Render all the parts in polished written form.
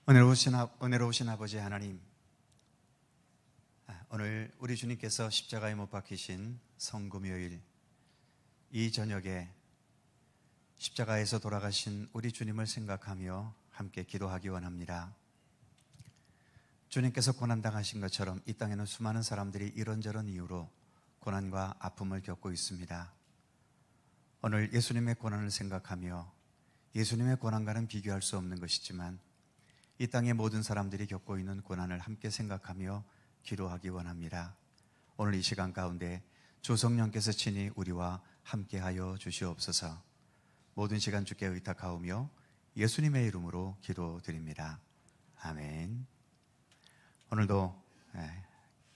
은혜로우신 아버지 하나님, 오늘 우리 주님께서 십자가에 못 박히신 성금요일 이 저녁에 십자가에서 돌아가신 우리 주님을 생각하며 함께 기도하기 원합니다. 주님께서 고난당하신 것처럼 이 땅에는 수많은 사람들이 이런저런 이유로 고난과 아픔을 겪고 있습니다. 오늘 예수님의 고난을 생각하며 예수님의 고난과는 비교할 수 없는 것이지만 이 땅의 모든 사람들이 겪고 있는 고난을 함께 생각하며 기도하기 원합니다. 오늘 이 시간 가운데 주 성령께서 친히 우리와 함께하여 주시옵소서. 모든 시간 주께 의탁하오며 예수님의 이름으로 기도드립니다. 아멘. 오늘도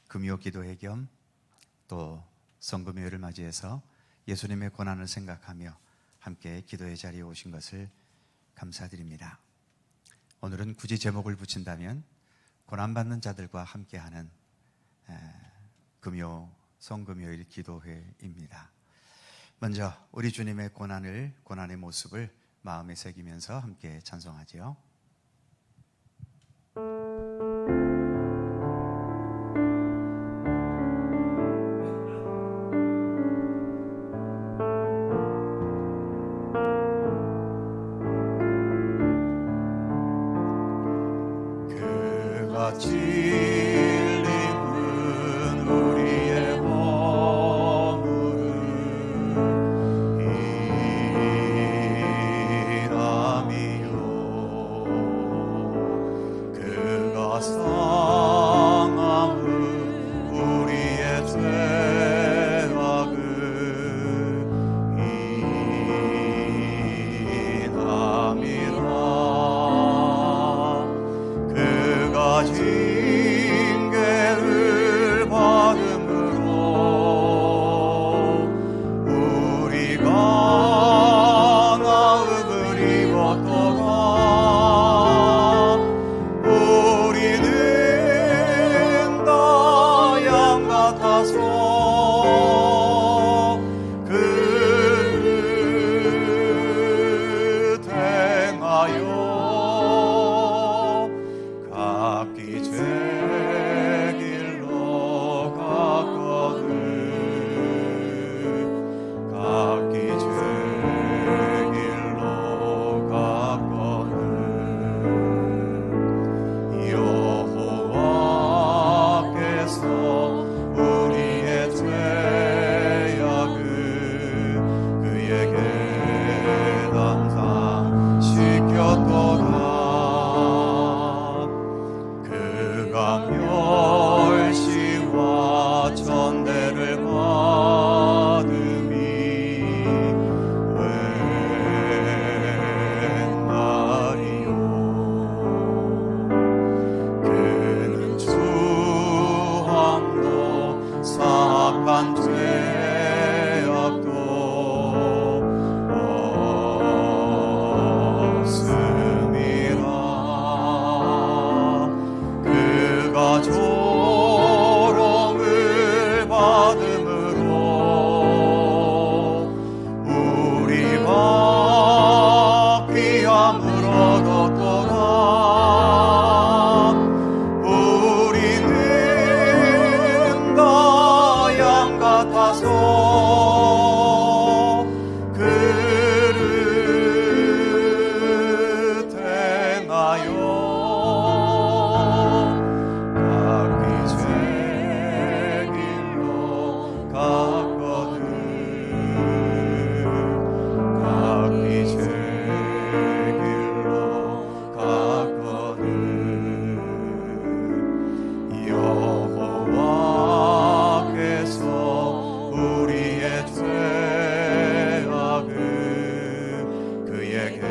금요 기도회 겸 또 성금요일을 맞이해서 예수님의 고난을 생각하며 함께 기도의 자리에 오신 것을 감사드립니다. 오늘은 굳이 제목을 붙인다면 고난받는 자들과 함께하는 성금요일 기도회입니다. 먼저 우리 주님의 고난의 모습을 마음에 새기면서 함께 찬송하지요. 찔림은 우리의 허물을 인함이요 그가 상함은 우리의 죄악을 인함이라 그가 징계를 받음으로 우리가 나음을 입었도다. 우리는 다 양 같아서 그릇 행하여 각기 죄 길로 갔거든. 각기 죄 길로 갔거든. 여호와께서 우리의 죄악을 그에게 담당시켰도다. 그가 멸시와 천대를 받음이 웬 말이요. 그는 주함도 사악한 죄악도 없음이라. 그가 조롱을 받음으로 우리가 귀함을 얻었도다. 우리는 다 양 같아서 그릇 행하여 각기 죄 길로 갔거든. 각기 죄 길로 갔거든. 여호와께서 우리의 죄악을 그에게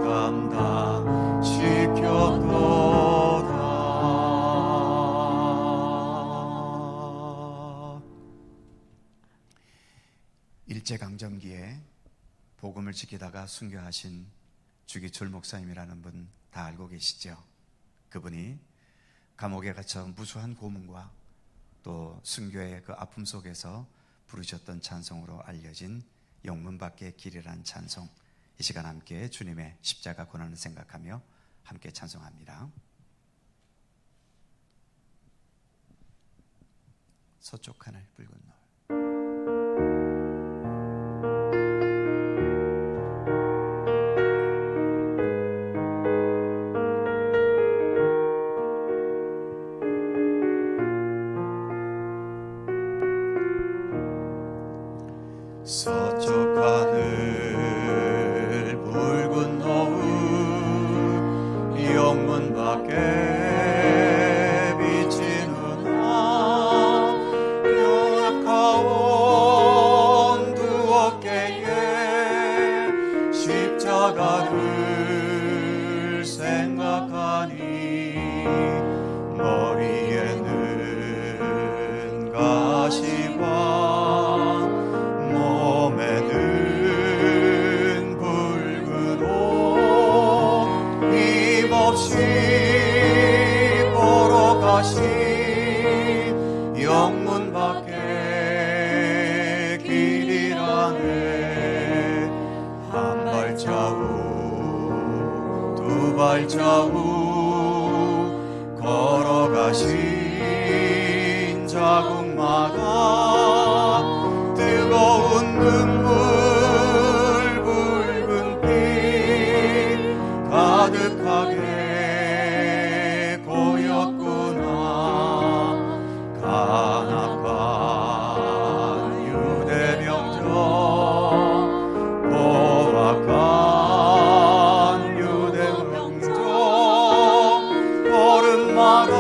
담당시켰도다. 일제강점기에 복음을 지키다가 순교하신 주기철 목사님이라는 분 다 알고 계시죠? 그분이 감옥에 갇혀 무수한 고문과 또 순교의 그 아픔 속에서 부르셨던 찬송으로 알려진 영문 밖의 길이란 찬송, 이 시간 함께 주님의 십자가 고난을 생각하며 함께 찬송합니다. 서쪽 하늘 붉은 노을. 서쪽 하늘 붉은 노을 영문 밖에 비치는 유약하온 두 어깨에 십자가를 생각하니 머리에는 가시와 몸에는 붉은 옷 힘없이 보러 가신 영문 밖에 길이라네 한 발자국 두 발자국 걸어가신 자국마다 뜨거운 눈물 붉은 피 가득하게 고였구나 간악한 유대병정 포악한 유대병정 걸음마다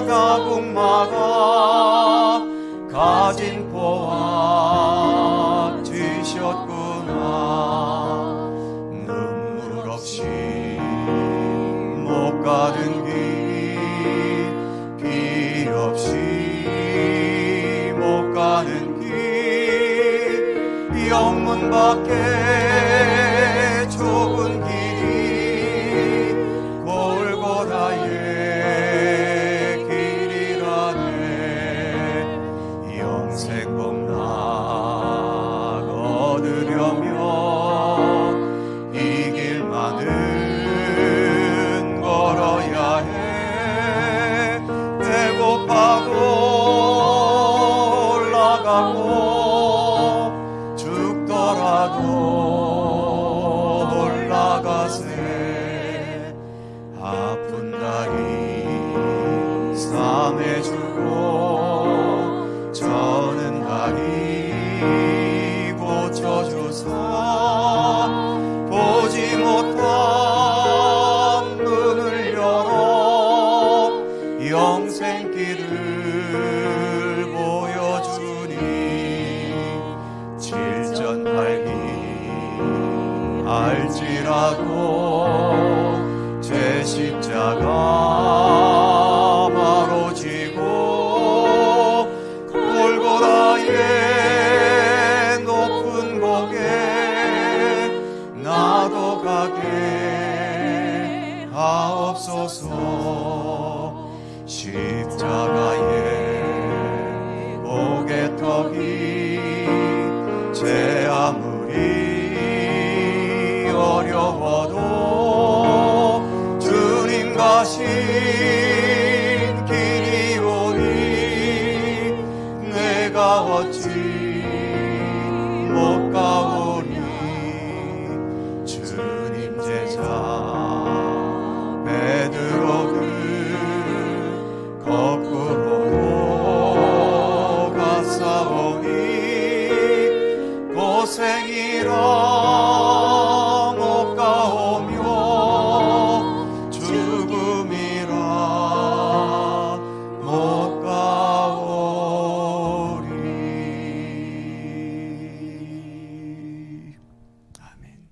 가국마다 가진 포악 지셨구나 눈물 없이 못 가는 길 없이 못 가는 길 영문 밖에 좁은 길이 골고다의 길이라네 영생 복락 얻으려면 이 길만은 걸어야 해 배고파도 올라가고 죽더라도 올라가세 아픈 다리 싸매주고 저는 다리 고쳐주사 보지 못한 눈을 열어 영생길을 보여주니 칠전팔기 알지라도 제 십자가 바로 지고 골고다의 높은 고개 나도 가게 하옵소서 십자가의 고개턱이 제 아무리 어려워도 주님 가신 길이오니 내가 어찌 못 가오니 주님 제자 베드로는 거꾸로 갔사오니 고생이라 못 가오며 죽음이라 못 가오리. 아멘.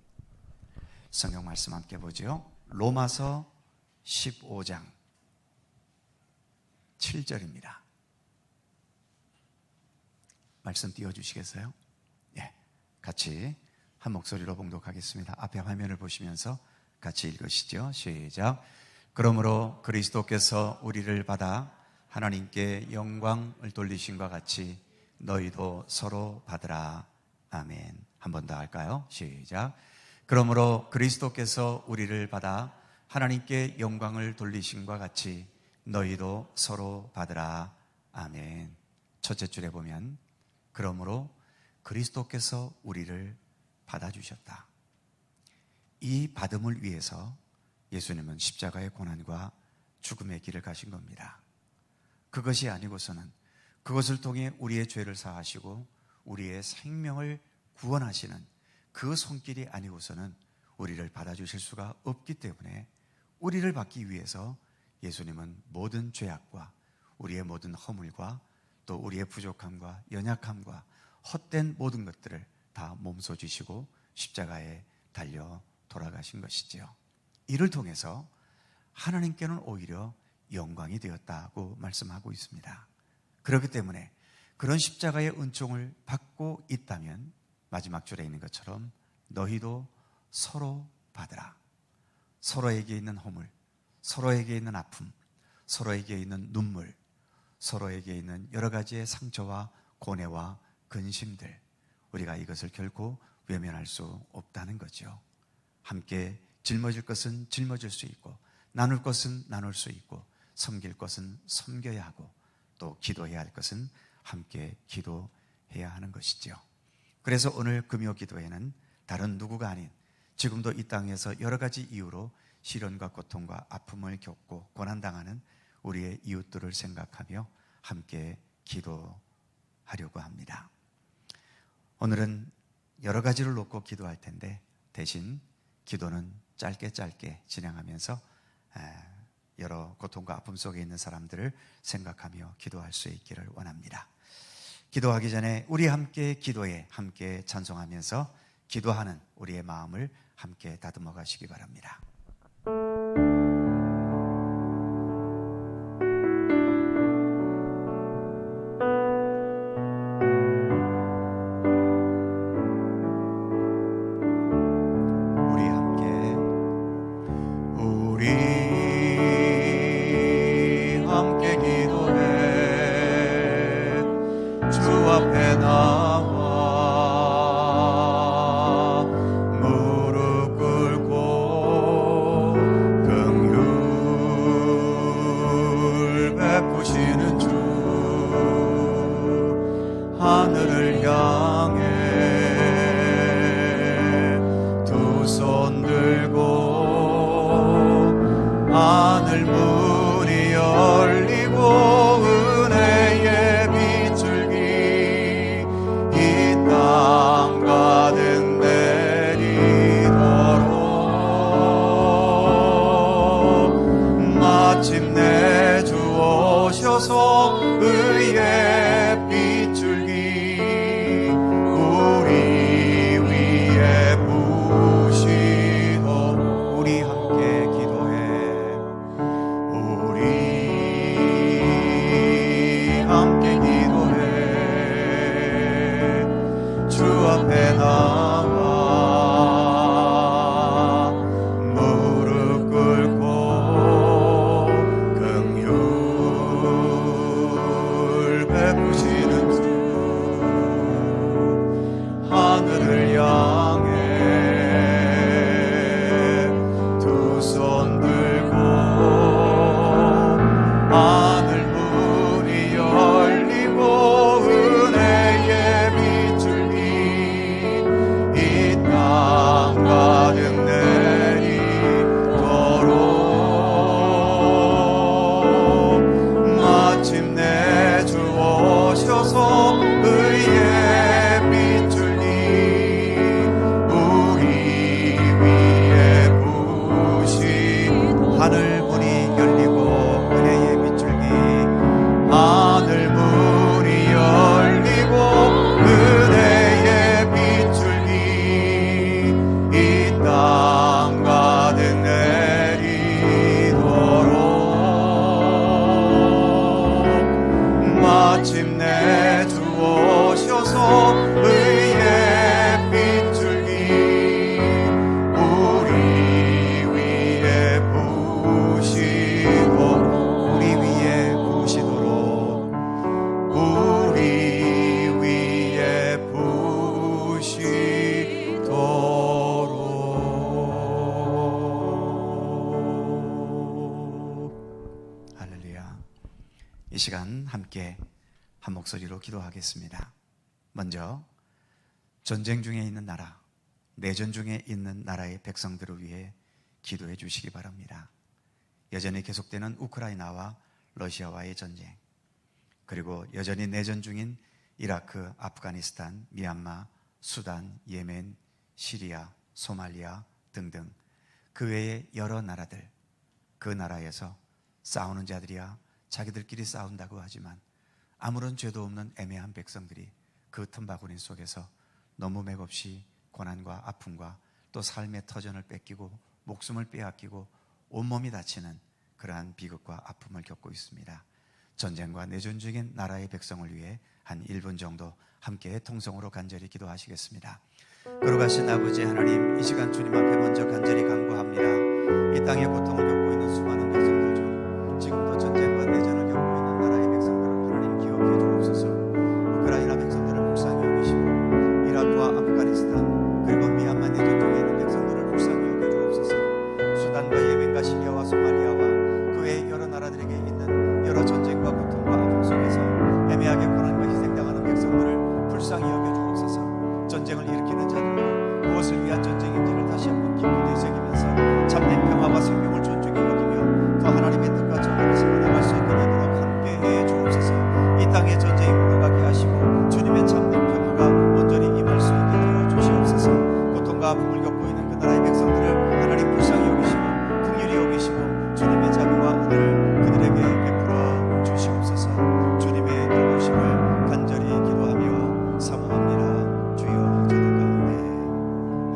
성경 말씀 함께 보죠. 로마서 15장 7절입니다. 말씀 띄워주시겠어요? 예, 같이 한 목소리로 봉독하겠습니다. 앞에 화면을 보시면서 같이 읽으시죠. 시작. 그러므로 그리스도께서 우리를 받아 하나님께 영광을 돌리신과 같이 너희도 서로 받으라. 아멘. 한 번 더 할까요? 시작. 그러므로 그리스도께서 우리를 받아 하나님께 영광을 돌리심과 같이 너희도 서로 받으라. 아멘. 첫째 줄에 보면 그러므로 그리스도께서 우리를 받아주셨다. 이 받음을 위해서 예수님은 십자가의 고난과 죽음의 길을 가신 겁니다. 그것이 아니고서는 그것을 통해 우리의 죄를 사하시고 우리의 생명을 구원하시는 그 손길이 아니고서는 우리를 받아주실 수가 없기 때문에 우리를 받기 위해서 예수님은 모든 죄악과 우리의 모든 허물과 또 우리의 부족함과 연약함과 헛된 모든 것들을 다 몸소 지시고 십자가에 달려 돌아가신 것이지요. 이를 통해서 하나님께는 오히려 영광이 되었다고 말씀하고 있습니다. 그렇기 때문에 그런 십자가의 은총을 받고 있다면 마지막 줄에 있는 것처럼 너희도 서로 받으라. 서로에게 있는 허물, 서로에게 있는 아픔, 서로에게 있는 눈물, 서로에게 있는 여러 가지의 상처와 고뇌와 근심들, 우리가 이것을 결코 외면할 수 없다는 거죠. 함께 짊어질 것은 짊어질 수 있고 나눌 것은 나눌 수 있고 섬길 것은 섬겨야 하고 또 기도해야 할 것은 함께 기도해야 하는 것이죠. 그래서 오늘 금요 기도회는 다른 누구가 아닌 지금도 이 땅에서 여러 가지 이유로 시련과 고통과 아픔을 겪고 고난당하는 우리의 이웃들을 생각하며 함께 기도하려고 합니다. 오늘은 여러 가지를 놓고 기도할 텐데 대신 기도는 짧게 진행하면서 여러 고통과 아픔 속에 있는 사람들을 생각하며 기도할 수 있기를 원합니다. 기도하기 전에 우리 함께 기도에 함께 찬송하면서 기도하는 우리의 마음을 함께 다듬어 가시기 바랍니다. 마침내 주오셔서 의의 빛을 시간 함께 한 목소리로 기도하겠습니다. 먼저 전쟁 중에 있는 나라, 내전 중에 있는 나라의 백성들을 위해 기도해 주시기 바랍니다. 여전히 계속되는 우크라이나와 러시아와의 전쟁, 그리고 여전히 내전 중인 이라크, 아프가니스탄, 미얀마, 수단, 예멘, 시리아, 소말리아 등등 그 외의 여러 나라들, 그 나라에서 싸우는 자들이야 자기들끼리 싸운다고 하지만 아무런 죄도 없는 애매한 백성들이 그 틈바구니 속에서 너무 맥없이 고난과 아픔과 또 삶의 터전을 뺏기고 목숨을 빼앗기고 온몸이 다치는 그러한 비극과 아픔을 겪고 있습니다. 전쟁과 내전 중인 나라의 백성을 위해 한 1분 정도 함께 통성으로 간절히 기도하시겠습니다. 거룩하신 아버지 하나님, 이 시간 주님 앞에 먼저 간절히 간구합니다. 이 땅의 고통을 겪고 있는 수많은 백성들 중 지금도 전쟁과 내전을 겪고 있는 나라의 백성들을 하나님 기억해 주옵소서. 우크라이나 백성들을 불쌍히 여기시고 이라크와 아프가니스탄 그리고 미얀마 내전 중에 있는 백성들을 불쌍히 여겨 주옵소서. 수단과 예멘과 시리아와 소말리아와 그 외의 여러 나라들에게 있는 여러 전쟁과 고통과 아픔 속에서 애매하게 고난과 희생당하는 백성들을 불쌍히 여겨 주옵소서. 전쟁을 일으키는 자들과 무엇을 위한 전쟁인지를 다시 한번 깊이 되새기면서 참된 평화와 생명을 존중히 여기며 더 하나님의 뜻과 정의를 세워나갈 수 있게 되도록 함께해 주옵소서. 이 땅에 전쟁이 물러가게 하시고 주님의 참된 평화가 온전히 임할 수 있게 하여 주시옵소서. 고통과 아픔을 겪고 있는 그 나라의 백성들을 하나님 불쌍히 여기시고 긍휼히 여기시고 주님의 자비와 은혜를 그들에게 베풀어 주시옵소서. 주님의 돌보심을 간절히 기도하며 사모합니다. 주여 저들 가운데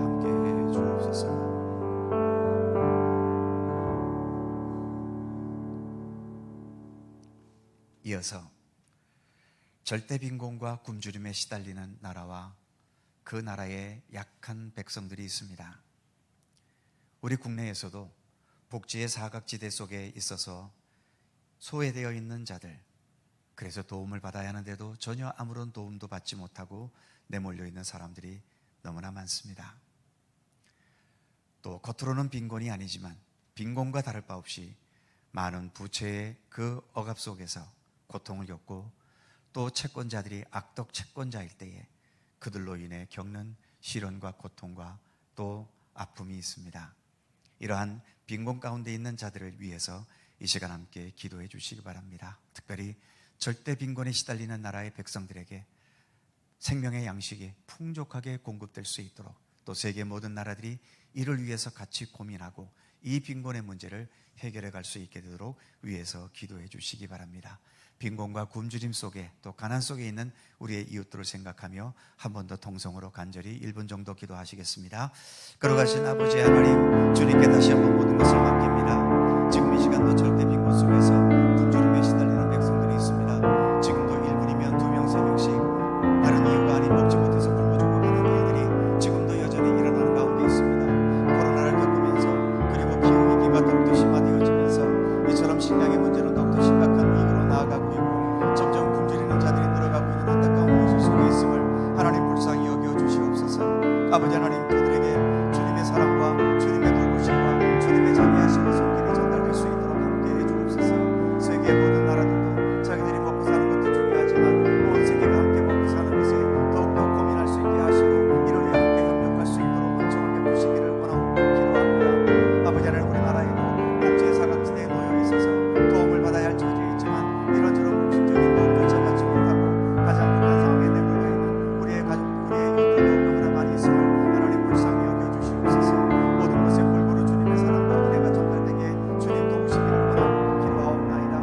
함께해 주옵소서. 이어서 절대 빈곤과 굶주림에 시달리는 나라와 그 나라의 약한 백성들이 있습니다. 우리 국내에서도 복지의 사각지대 속에 있어서 소외되어 있는 자들, 그래서 도움을 받아야 하는데도 전혀 아무런 도움도 받지 못하고 내몰려 있는 사람들이 너무나 많습니다. 또 겉으로는 빈곤이 아니지만 빈곤과 다를 바 없이 많은 부채의 그 억압 속에서 고통을 겪고 또 채권자들이 악덕 채권자일 때에 그들로 인해 겪는 시련과 고통과 또 아픔이 있습니다. 이러한 빈곤 가운데 있는 자들을 위해서 이 시간 함께 기도해 주시기 바랍니다. 특별히 절대 빈곤에 시달리는 나라의 백성들에게 생명의 양식이 풍족하게 공급될 수 있도록, 또 세계 모든 나라들이 이를 위해서 같이 고민하고 이 빈곤의 문제를 해결해 갈 수 있게 되도록 위해서 기도해 주시기 바랍니다. 빈곤과 굶주림 속에 또 가난 속에 있는 우리의 이웃들을 생각하며 한 번 더 통성으로 간절히 1분 정도 기도하시겠습니다. 거룩하신 아버지 하나님, 주님께 다시 한번 모든 것을 맡깁니다. 지금 이 시간도 절대 빈곤 속에서 굶주림에 시달리는 백성들이 있습니다. 지금도 1분이면 2명, 3명씩 다른 이유가 아닌 먹지 못해서 굶어 죽어가는 일들이 지금도 여전히 일어나는 가운데 있습니다. 코로나를 겪으면서 그리고 기후위기가 더욱더 심화되어지면서 이처럼 식량의 문제는 더욱더 심각한 위기로 나아가고 있고 점점 굶주리는 자들이 늘어가고 있는 안타까운 현실 속에 있음을 하나님 불쌍히 여겨 주시옵소서. 아버지 하나님, 그들에게 주님의 사랑과 주님의 돌보심과 주님의 자비하심의 손길이 전달될 수 있도록 함께해 주옵소서. 세계 모든 나라들도 자기들이 먹고 사는 것도 중요하지만 온 세계가 함께 먹고 사는 것에 더욱더 고민할 수 있게 하시고 이를 위해 함께 협력할 수 있도록 은총을 베푸시기를 원하고 기도합니다. 아버지 하나님, 우리 나라에도 복지의 사각지대에 놓여 있어서 도움을 받아야 할 처지에 있지만 이런저런 공식적인 도움조차 받지 못하고 가장 극한 상황에 내몰려 있는 우리의 가족, 우리의 이웃들도 너무나 많이 있음을 하나님 불쌍히 여겨 주시옵소서. 모든 것에 골고루 주님의 사랑과 은혜가 전달되게 주님 도우시기를 원하고 기도하옵나이다.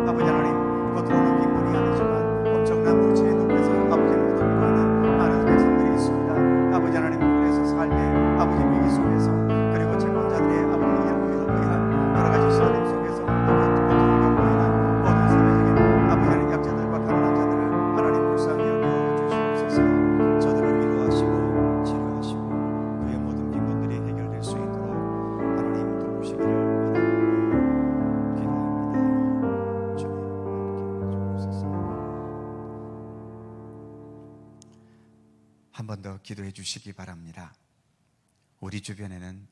아버지 하나님, 겉으로는 빈곤이 아니지만 엄청난 부채의 늪에서 아버지를 얻어먹고 있는 많은 백성들이 있습니다. 아버지 하나님, 그래서 삶의 아버지 위기 속에서 그리고 채권자들의 아버지 의한 여러 가지 시련 속에서 고통을 겪고 있는 모든 사회적인 아버지 하나님 약자들과 가난한 자들을 하나님 불쌍히 여겨 주시옵소서. 저들을 위로하시고 치료하시고 그의 모든 빈곤들이 해결될 수 있도록 하나님 도우시기를 원하고 기도합니다. 주님 함께 해주옵소서. 한 번 더 기도해 주시기 바랍니다. 우리 주변에는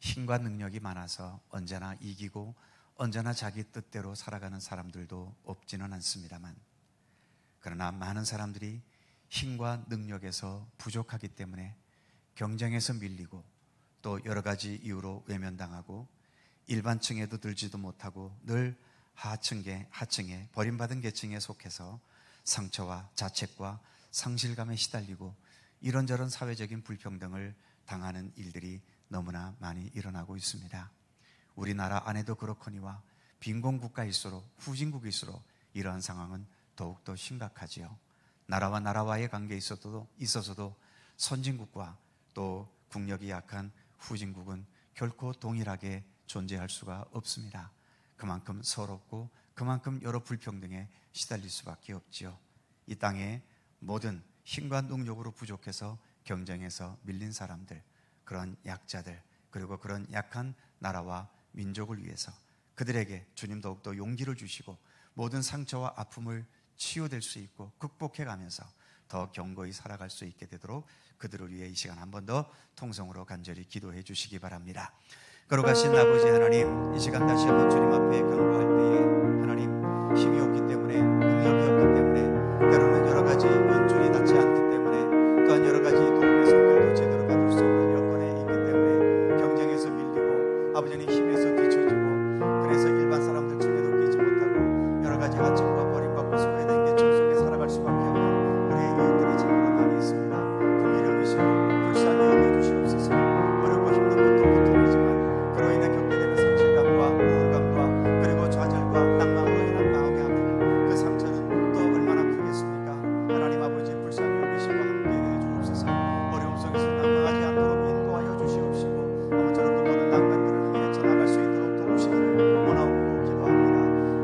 힘과 능력이 많아서 언제나 이기고 언제나 자기 뜻대로 살아가는 사람들도 없지는 않습니다만, 그러나 많은 사람들이 힘과 능력에서 부족하기 때문에 경쟁에서 밀리고 또 여러 가지 이유로 외면당하고 일반층에도 들지도 못하고 늘 하층에 버림받은 계층에 속해서 상처와 자책과 상실감에 시달리고 이런저런 사회적인 불평등을 당하는 일들이 너무나 많이 일어나고 있습니다. 우리나라 안에도 그렇거니와 빈곤국가일수록, 후진국일수록 이러한 상황은 더욱더 심각하지요. 나라와 나라와의 관계에 있어서도 선진국과 또 국력이 약한 후진국은 결코 동일하게 존재할 수가 없습니다. 그만큼 서럽고 그만큼 여러 불평등에 시달릴 수밖에 없지요. 이 땅에 모든 힘과 능력으로 부족해서 경쟁에서 밀린 사람들, 그런 약자들, 그리고 그런 약한 나라와 민족을 위해서 그들에게 주님 더욱더 용기를 주시고 모든 상처와 아픔을 치유될 수 있고 극복해가면서 더 견고히 살아갈 수 있게 되도록 그들을 위해 이 시간 한 번 더 통성으로 간절히 기도해 주시기 바랍니다. 거룩하신 아버지 하나님, 이 시간 다시 한번 주님 앞에 간구할 때에 하나님, 힘이 없기 때문에, 능력이 없기 때문에, 때로는 여러 가지 연줄이 닿지 않기 때문에, 또한 여러 가지 도움의 성결도 제대로 받을 수 없는 여건에 있기 때문에 경쟁에서 밀리고 아버지는 힘에서 뒤처지고, 그래서 일반 사람들 중에도 끼지 못하고 여러 가지 하층과 버림받고 소외된 계층 속에 살아갈 수밖에 없는 우리의 이웃들이 참으로 많이 있습니다. 긍휼히 여기시고 불쌍히 여겨주시옵소서. 어렵고 힘든 것도 고통이지만 그로 인해 겪게 되는 상실감과 우울감과 그리고 좌절과 낭망으로 인한 마음의 아픔, 그 상처는 또 얼마나 크겠습니까? 하나님 아버지 불쌍히 여기시고 함께해 주옵소서. 어려움 속에서 낭망하지 않도록 인도하여 주시옵시고 아무쪼록 그 모든 난관들을 헤쳐나갈 수 있도록 도우시기를 원하옵고 기도합니다.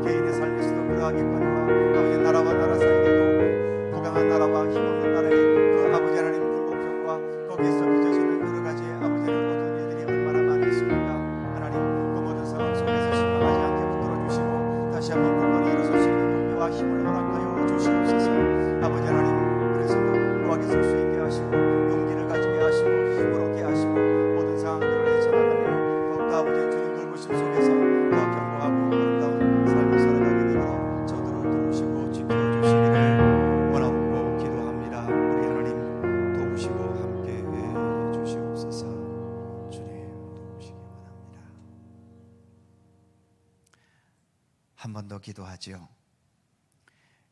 개인의 삶에서도 그러하겠거니와 아버지 나라와 나라 사이에도 부강한 나라와 힘없는 나라의 그 아버지 하나님 불공평과 거기에서 빚어지는 여러 가지 아버지 어두운 일들이 얼마나 많이 있습니까? 하나님 그 모든 상황 속에서 실망하지 않게 붙들어 주시고 다시 한번 굳건히 일어설 수 있는 용기와 힘을 허락하여 주시옵소서. 아버지 하나님, 그래서 노하게 설 수 있게 하시고 용기를 가지게 하시고 힘을 얻게 하시고 모든 상황들을 헤쳐나가며 더욱더 아버지 주님 돌보심 속에서 더 견고하고 아름다운 삶을 살아가게 되도록 저들을 도우시고 지켜주시기를 원하옵고 기도합니다. 우리 하나님 도우시고 함께해 주시옵소서. 주님 도우시기 원합니다. 한 번 더 기도하지요.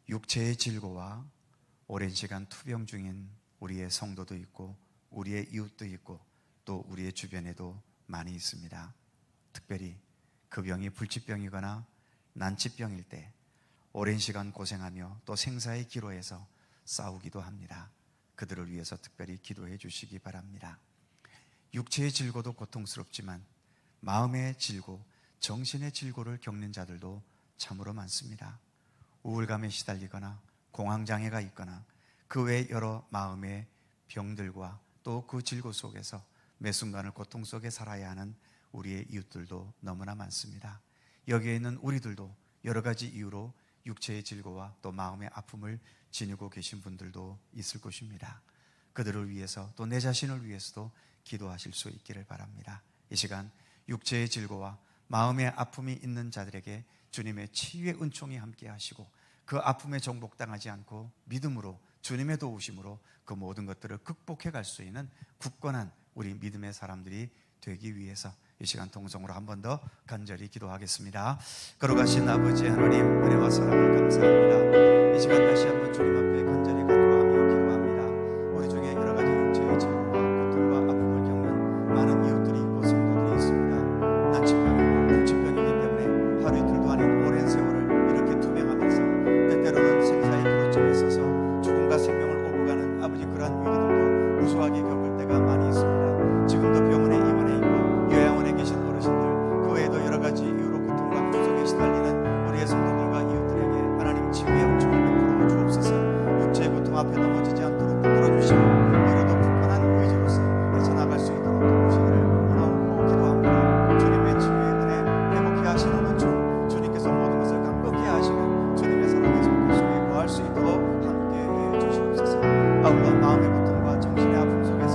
육체의 질고와 오랜 시간 투병 중인 우리의 성도도 있고 우리의 이웃도 있고 또 우리의 주변에도 많이 있습니다. 특별히 그 병이 불치병이거나 난치병일 때 오랜 시간 고생하며 또 생사의 기로에서 싸우기도 합니다. 그들을 위해서 특별히 기도해 주시기 바랍니다. 육체의 질고도 고통스럽지만 마음의 질고, 정신의 질고를 겪는 자들도 참으로 많습니다. 우울감에 시달리거나 공황장애가 있거나 그 외 여러 마음의 병들과 또 그 질고 속에서 매 순간을 고통 속에 살아야 하는 우리의 이웃들도 너무나 많습니다. 여기에 있는 우리들도 여러 가지 이유로 육체의 질고와 또 마음의 아픔을 지니고 계신 분들도 있을 것입니다. 그들을 위해서 또 내 자신을 위해서도 기도하실 수 있기를 바랍니다. 이 시간 육체의 질고와 마음의 아픔이 있는 자들에게 주님의 치유의 은총이 함께 하시고 그 아픔에 정복당하지 않고 믿음으로 주님의 도우심으로 그 모든 것들을 극복해 갈 수 있는 굳건한 우리 믿음의 사람들이 되기 위해서 이 시간 통성으로 한 번 더 간절히 기도하겠습니다. 거룩하신 아버지 하나님, 은혜와 사랑을 감사합니다. 이 시간 다시 한번 주님 앞에 간절히 간구하며 기도합니다. 우리 중에 여러 가지 육체의 질고와 고통과 아픔을 겪는 많은 이웃들이 있고 성도들이 있습니다. 난치병이고 불치병이기 때문에 하루 이틀도 아닌 오랜 세월을 이렇게 투병하면서 때때로는 생사의 기로점에 서서 죽음과 생명을 오고 가는 아버지 그러한 위기들도 무수하게 겪을 때가 많이 있습니다. 지금도 병원에 입원해 있고 요양원에 계신 어르신들, 그 외에도 여러 가지 이유로 고통과 아픔 속에 시달리는 우리의 성도들과 이웃들에게 하나님 치유의 은총을 베풀어 주옵소서. 육체의 고통 앞에 넘어지지 않도록 붙들어 주시고 오히려 더 굳건한 의지로서 헤쳐나갈 수 있도록 도우시기를 원하옵고 기도합니다. 주님의 치유의 은혜, 회복케 하시는 은총, 주님께서 모든 것을 강건케 하시는 주님의 사랑의 손길 속에 거할 수 있도록 함께해 주시옵소서. 아울러 마음의 고통과 정신의 아픔 속에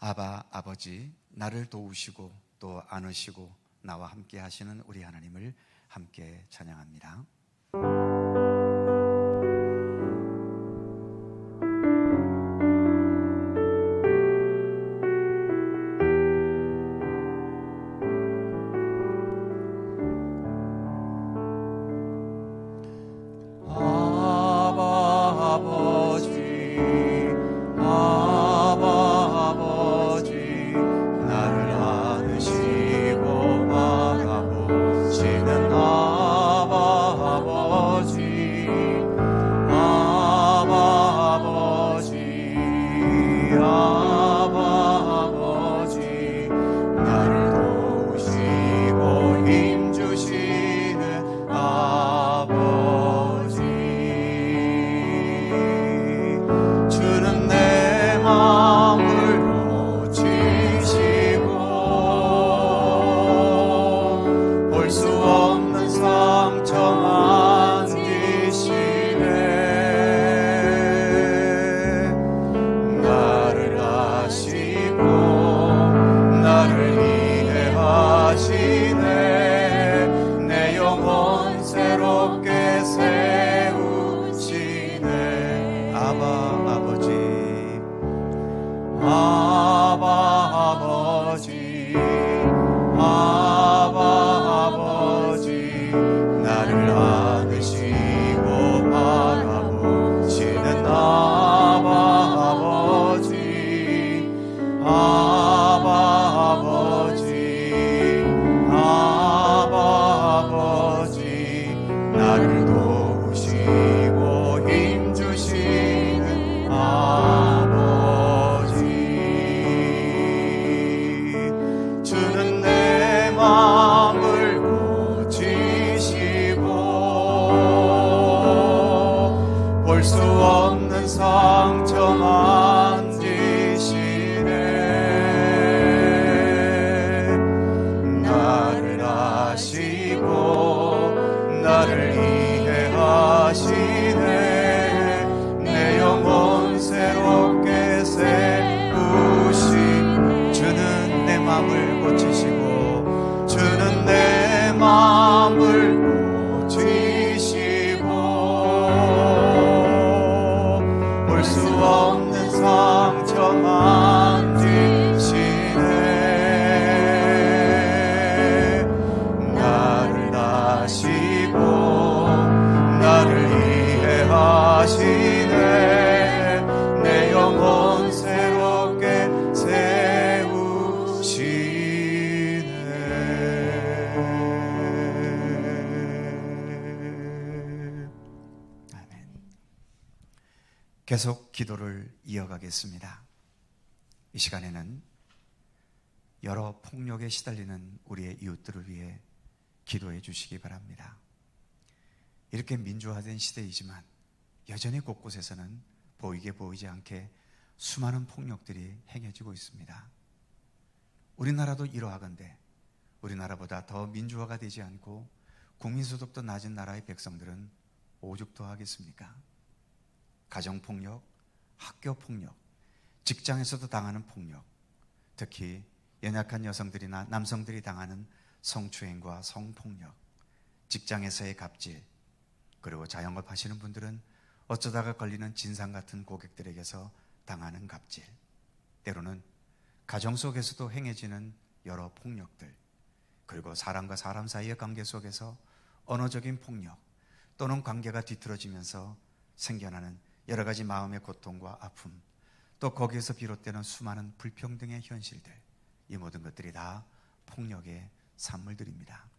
아바 아버지, 나를 도우시고 또 안으시고 나와 함께 하시는 우리 하나님을 함께 찬양합니다. 계속 기도를 이어가겠습니다. 이 시간에는 여러 폭력에 시달리는 우리의 이웃들을 위해 기도해 주시기 바랍니다. 이렇게 민주화된 시대이지만 여전히 곳곳에서는 보이게 보이지 않게 수많은 폭력들이 행해지고 있습니다. 우리나라도 이러하건대 우리나라보다 더 민주화가 되지 않고 국민소득도 낮은 나라의 백성들은 오죽도 하겠습니까? 가정폭력, 학교폭력, 직장에서도 당하는 폭력, 특히 연약한 여성들이나 남성들이 당하는 성추행과 성폭력, 직장에서의 갑질, 그리고 자영업 하시는 분들은 어쩌다가 걸리는 진상 같은 고객들에게서 당하는 갑질, 때로는 가정 속에서도 행해지는 여러 폭력들, 그리고 사람과 사람 사이의 관계 속에서 언어적인 폭력 또는 관계가 뒤틀어지면서 생겨나는 여러 가지 마음의 고통과 아픔, 또 거기에서 비롯되는 수많은 불평등의 현실들, 이 모든 것들이 다 폭력의 산물들입니다.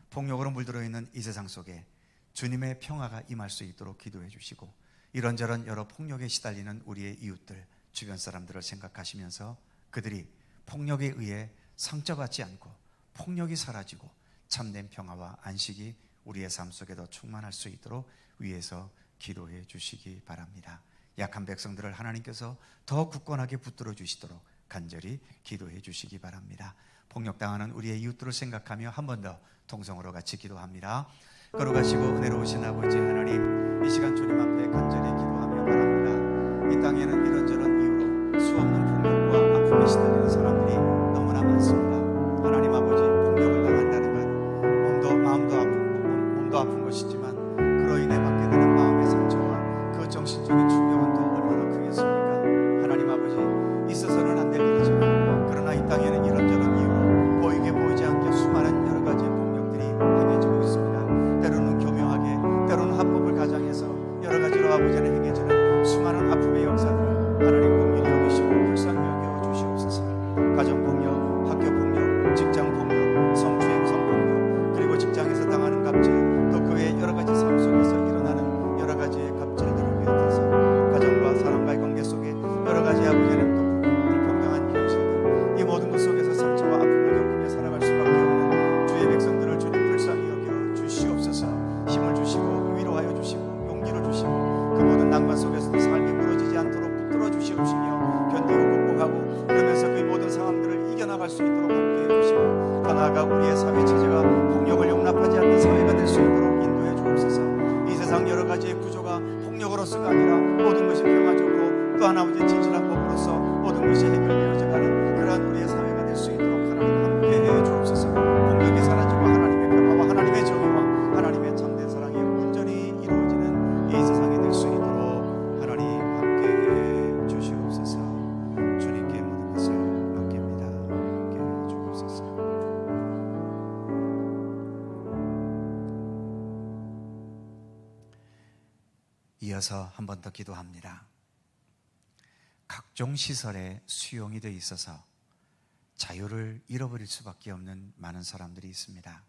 폭력으로 물들어 있는 이 세상 속에 주님의 평화가 임할 수 있도록 기도해 주시고, 이런저런 여러 폭력에 시달리는 우리의 이웃들, 주변 사람들을 생각하시면서 그들이 폭력에 의해 상처받지 않고 폭력이 사라지고 참된 평화와 안식이 우리의 삶 속에도 충만할 수 있도록 위에서 기도해 주시기 바랍니다. 약한 백성들을 하나님께서 더 굳건하게 붙들어 주시도록 간절히 기도해 주시기 바랍니다. 폭력당하는 우리의 이웃들을 생각하며 한 번 더 통성으로 같이 기도합니다. 거룩하시고 은혜로우신 아버지 하나님, 이 시간 주님 앞에 간절히 기도하며 바랍니다. 이 땅에는 이런저런 이유로 수없는 폭력과 아픔이 시달리는 사람들이 너무나 많습니다. 하나님 아버지, 폭력을 당한다는 것, 마음도 아픈 것이지만 그로 인해 받게 되는 마음의 상처와 그 정신적인 충격은 또 얼마나 크겠습니까? 하나님 아버지, 있어서는 안 될 일이지만 그러나 이 땅에는 이런저런 이유로 보이게 보이지 않게 수많은 여러 가지의 폭력들이 행해지고 있습니다. 때로는 교묘하게, 때로는 합법을 가장해서 여러 가지로 아버지는 행해지는 수많은 아픔의 역사들을 하나님 긍휼히 여기시고 불쌍히 여겨 주시옵소서. 가정폭력, 학교폭력, 직장폭력, 성추행, 성폭력, 그리고 직장에서 당하는 갑질, 또 그 외의 여러 가지 삶 속에서 일어나는 여러 가지의 갑질들을 비롯해서 가정과 사람과의 관계 속에 여러 가지 아버지는 또 불평등한 현실들, 이 모든 것 속에서 상처와 아픔을 겪으며 살아갈 수밖에 없는 주의 백성들을 주님 불쌍히 여겨 주시옵소서. 힘을 주시고 위로하여 주시고 용기를 주시고 그 모든 낭만 속에서도 삶이 무너지지 않도록 붙들어 주시옵시며 견디고 극복하고 그러면서 그 모든 상황들을 이겨나갈 수 있도록 함께해 주시고 더 나아가 우리의 사회 체제가 폭력을 용납하지 않는 사회가 될 수 있도록 인도해 주옵소서. 이 세상 여러 가지의 구조가 폭력으로서가 아니라 모든 것이 평화적으로 또 하나 아버지 진실한 법으로서 모든 것이 해결되어져가는 그러한 우리의 사회가 될 수 있도록 하나님 함께해 주옵소서. 폭력이 사라지고 하나님의 평화와 하나님의 정의와 하나님의 참된 사랑이 온전히 이루어지는 이 세상이 될 수 있도록 하나님 함께해 주시옵소서. 주님께 모든 것을 맡깁니다. 함께해 주옵소서. 이어서 한 번 더 기도합니다. 각종 시설에 수용이 되어 있어서 자유를 잃어버릴 수밖에 없는 많은 사람들이 있습니다.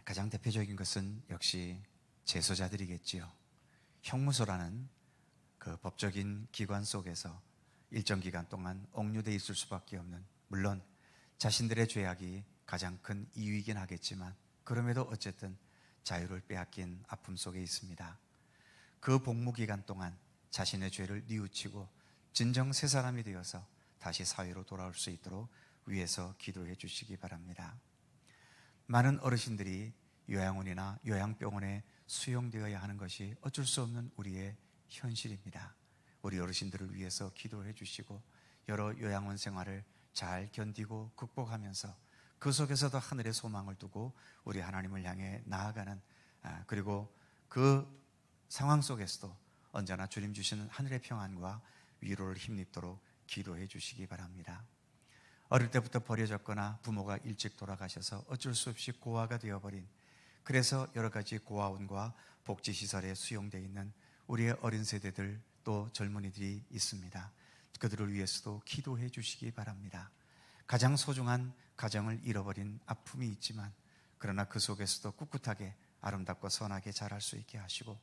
가장 대표적인 것은 역시 재소자들이겠지요. 형무소라는 그 법적인 기관 속에서 일정 기간 동안 옥류되어 있을 수밖에 없는, 물론 자신들의 죄악이 가장 큰 이유이긴 하겠지만 그럼에도 어쨌든 자유를 빼앗긴 아픔 속에 있습니다. 그 복무 기간 동안 자신의 죄를 뉘우치고 진정 새 사람이 되어서 다시 사회로 돌아올 수 있도록 위에서 기도해 주시기 바랍니다. 많은 어르신들이 요양원이나 요양병원에 수용되어야 하는 것이 어쩔 수 없는 우리의 현실입니다. 우리 어르신들을 위해서 기도해 주시고 여러 요양원 생활을 잘 견디고 극복하면서 그 속에서도 하늘의 소망을 두고 우리 하나님을 향해 나아가는, 그리고 그 상황 속에서도 언제나 주님 주시는 하늘의 평안과 위로를 힘입도록 기도해 주시기 바랍니다. 어릴 때부터 버려졌거나 부모가 일찍 돌아가셔서 어쩔 수 없이 고아가 되어버린, 그래서 여러 가지 고아원과 복지시설에 수용되어 있는 우리의 어린 세대들 또 젊은이들이 있습니다. 그들을 위해서도 기도해 주시기 바랍니다. 가장 소중한 가정을 잃어버린 아픔이 있지만 그러나 그 속에서도 꿋꿋하게 아름답고 선하게 자랄 수 있게 하시고,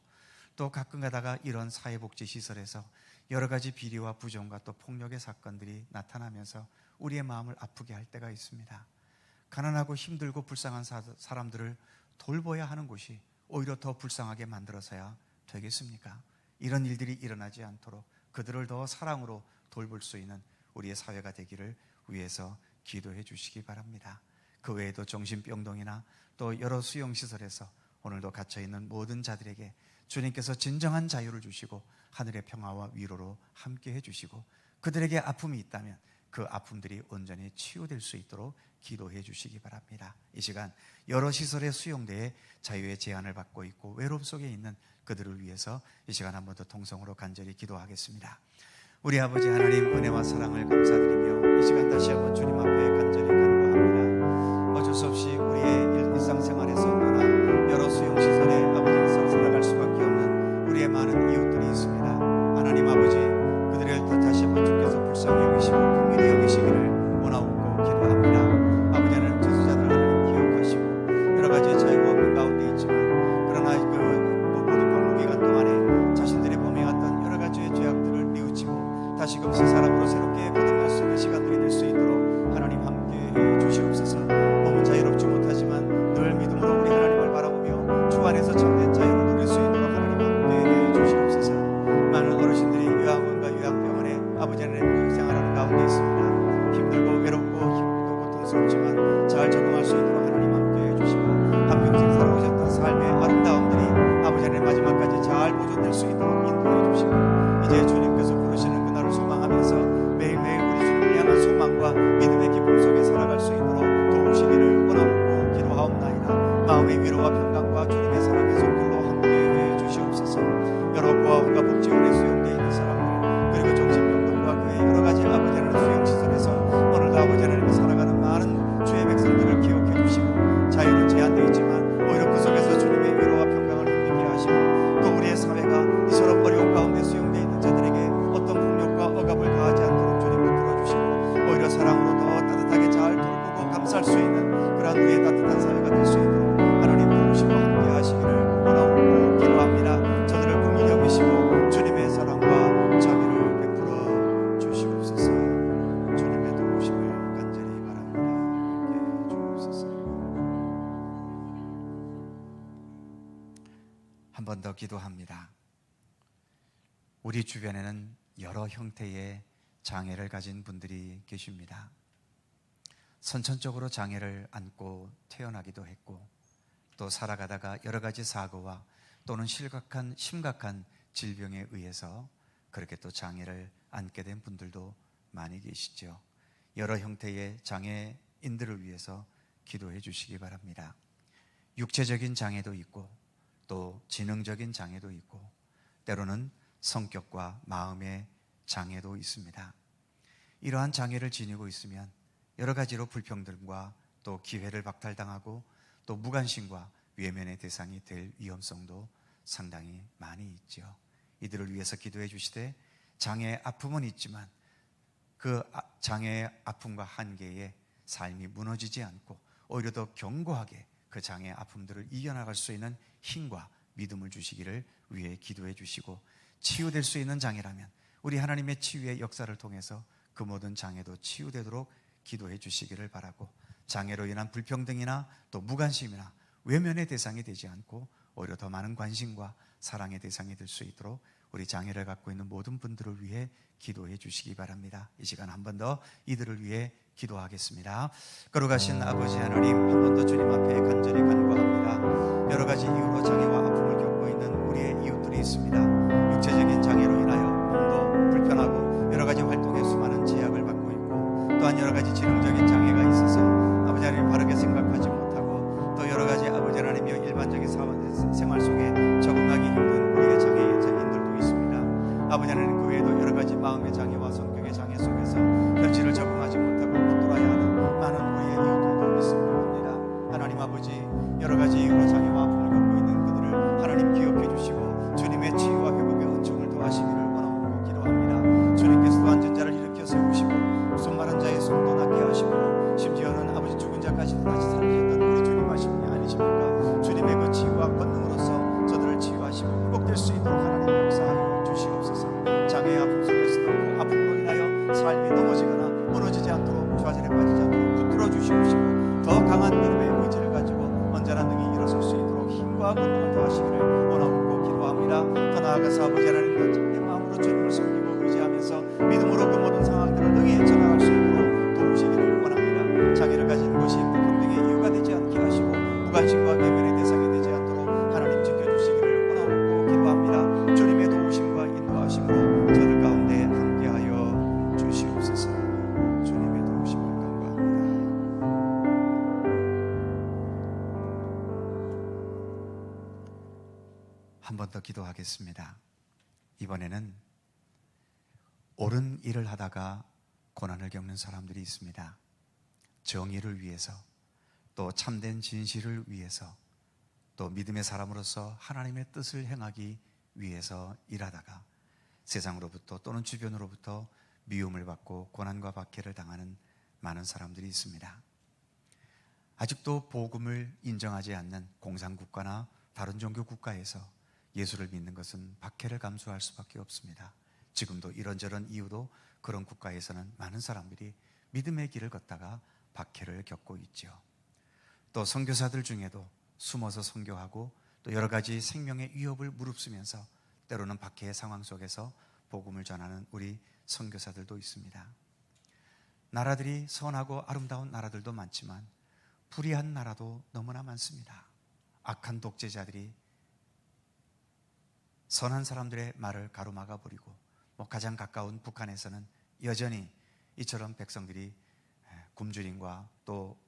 또 가끔 가다가 이런 사회복지시설에서 여러 가지 비리와 부정과 또 폭력의 사건들이 나타나면서 우리의 마음을 아프게 할 때가 있습니다. 가난하고 힘들고 불쌍한 사람들을 돌봐야 하는 곳이 오히려 더 불쌍하게 만들어서야 되겠습니까? 이런 일들이 일어나지 않도록 그들을 더 사랑으로 돌볼 수 있는 우리의 사회가 되기를 위해서 기도해 주시기 바랍니다. 그 외에도 정신병동이나 또 여러 수용시설에서 오늘도 갇혀있는 모든 자들에게 주님께서 진정한 자유를 주시고 하늘의 평화와 위로로 함께 해주시고 그들에게 아픔이 있다면 그 아픔들이 온전히 치유될 수 있도록 기도해 주시기 바랍니다. 이 시간 여러 시설에 수용되어 자유의 제한을 받고 있고 외로움 속에 있는 그들을 위해서 이 시간 한 번 더 통성으로 간절히 기도하겠습니다. 우리 아버지 하나님, 은혜와 사랑을 감사드리며 이 시간 다시 한번 주님 앞에 간절히 간구합니다. 어쩔 수 없이 우리의 일상생활에서 또나 여러 수용시설에 아버지는 살아갈 수밖에 없는 우리의 많은 이웃들이 있습니다. 하나님 아버지, 그들을 또 다시 한번 주께서 불쌍히 여기시고 긍휼히 여기시기를 원하옵고 기도합니다. 아버지는 재소자들 하나님 기억하시고 여러 가지 자유가 없는 가운데 있지만 그러나 그 모든 복무기간 동안에 자신들이 범해왔던 여러 가지의 죄악들을 뉘우치고 다시금 새 사람으로 새롭게 거듭날 수 있는 시간들이 될 수 있도록 하나님 함께해 주시옵소서. 몸은 자유롭지 못하지만 건강과 주님의 사랑의 손길로 함께해 주시옵소서. 여러 고아원과 복지원에 수용되어 있는 사람들, 그리고 정신병동과 그의 여러 가지 아버지 하나님 수용시설에서 오늘도 아버지 하나님이 살아가는 많은 주의 백성들을 기억해 주시고, 자유는 제한되어 있지만 오히려 그 속에서 주님의 위로와 평강을 힘들게 하시고, 또 우리의 사회가 이처럼 어려운 가운데 수용되어 있는 자들에게 어떤 폭력과 억압을 가하지 않도록 주님 붙들어 주시고, 오히려 사랑으로 더 따뜻하게 잘 돌보고 감쌀 수 있는 그러한 우리의 따뜻한 사회가 될 수 있도록 하나님 도우시고 함께 하시기를 원하옵고 기도합니다. 저들을 긍휼히 여기시고 주님의 사랑과 자비를 베풀어 주시옵소서. 주님의 도우심을 간절히 바랍니다. 함께 주옵소서. 한 번 더 기도합니다. 우리 주변에는 여러 형태의 장애를 가진 분들이 계십니다. 선천적으로 장애를 안고 태어나기도 했고, 또 살아가다가 여러 가지 사고와 또는 심각한 질병에 의해서 그렇게 또 장애를 안게 된 분들도 많이 계시죠. 여러 형태의 장애인들을 위해서 기도해 주시기 바랍니다. 육체적인 장애도 있고, 또 지능적인 장애도 있고, 때로는 성격과 마음의 장애도 있습니다. 이러한 장애를 지니고 있으면 여러 가지로 불평등과 또 기회를 박탈당하고 또 무관심과 외면의 대상이 될 위험성도 상당히 많이 있죠. 이들을 위해서 기도해 주시되, 장애의 아픔은 있지만 그 장애의 아픔과 한계에 삶이 무너지지 않고 오히려 더 견고하게 그 장애의 아픔들을 이겨나갈 수 있는 힘과 믿음을 주시기를 위해 기도해 주시고, 치유될 수 있는 장애라면 우리 하나님의 치유의 역사를 통해서 그 모든 장애도 치유되도록 기도해 주시기를 바라고, 장애로 인한 불평등이나 또 무관심이나 외면의 대상이 되지 않고 오히려 더 많은 관심과 사랑의 대상이 될 수 있도록 우리 장애를 갖고 있는 모든 분들을 위해 기도해 주시기 바랍니다. 이 시간 한 번 더 이들을 위해 기도하겠습니다. 거룩하신 아버지 하나님, 한 번 더 주님 앞에 간절히 간구합니다. 여러 가지 이유로 장애와 아픔을 겪고 있는 우리의 이웃들이 있습니다. 육체적인 장애로 인하여 몸도 불편하고 여러 가지 활동에 수많은 제약을 받고 있고, 또한 여러 가지 지능적인 장애가 있어서 아버지 하나님 바르게 생각하지 못하고, 또 여러 가지 아버지 하나님이 일반적인 생활 속에 적응하기 힘든 우리의 장애인들도 있습니다. 아버지 하나님, 그 외에도 여러 가지 마음의 장애와 성격의 장애 속에서 현실을 적응하지 못하고 겉돌아야 하는 많은 우리의 이웃들도 있습니다. 하나님 아버지, 여러 가지 이유로 장애와 아픔을 겪고 있는 그들을 하나님 기억해 주시고 주님의 치유와 회복의 은총을 더하시기를 원하고 기도합니다. 주님께서 또한 전자를 일으켜 세우시고 무슨 마른 자의 숨도 낫게 하시고, 심지어는 아버지 죽은 자까지도 다시 살리셨던 우리 주님 하심이 아니십니까? 주님의 그 치유와 권능으로서 저들을 치유하시고 회복될 수 있도록 하나님 역사하여 주시옵소서. 장애의 아픔 속에서도 그 아픔으로 인하여 삶이 넘어지거나 무너지지 않도록, 좌절에 빠지지 않도록 붙들어 주시옵시고, 더 강한 믿음의 의지를 가지고 언제나 능히 일어설 수 있도록 힘과 권능을 더하시기를 원하고 기도합니다. 더 나아가서 아버지 하나님과 참된 마음으로 주님을 섬기고 의지하면서 믿음으로 그 모든 상황들을 능히 헤쳐나갈 수 있도록 도우시기를 원합니다. 장애를 가진 것이 불평등의 이유가 되지 않게 하시고 무관심과 외면의 대상이 되지 않도록 하나님 지켜주시기를 원하고 기도합니다. 주님의 도우심과 인도하심으로 저들 가운데 함께하여 주시옵소서. 주님의 도우심을 간구합니다. 한 번 더 기도하겠습니다. 이번에는 옳은 일을 하다가 고난을 겪는 사람들이 있습니다. 정의를 위해서, 또 참된 진실을 위해서, 또 믿음의 사람으로서 하나님의 뜻을 행하기 위해서 일하다가 세상으로부터 또는 주변으로부터 미움을 받고 고난과 박해를 당하는 많은 사람들이 있습니다. 아직도 복음을 인정하지 않는 공산국가나 다른 종교 국가에서 예수를 믿는 것은 박해를 감수할 수밖에 없습니다. 지금도 이런저런 이유로 그런 국가에서는 많은 사람들이 믿음의 길을 걷다가 박해를 겪고 있죠. 또 선교사들 중에도 숨어서 선교하고 또 여러 가지 생명의 위협을 무릅쓰면서 때로는 박해의 상황 속에서 복음을 전하는 우리 선교사들도 있습니다. 나라들이 선하고 아름다운 나라들도 많지만 불의한 나라도 너무나 많습니다. 악한 독재자들이 선한 사람들의 말을 가로막아 버리고, 가장 가까운 북한에서는 여전히 이처럼 백성들이 굶주림과 또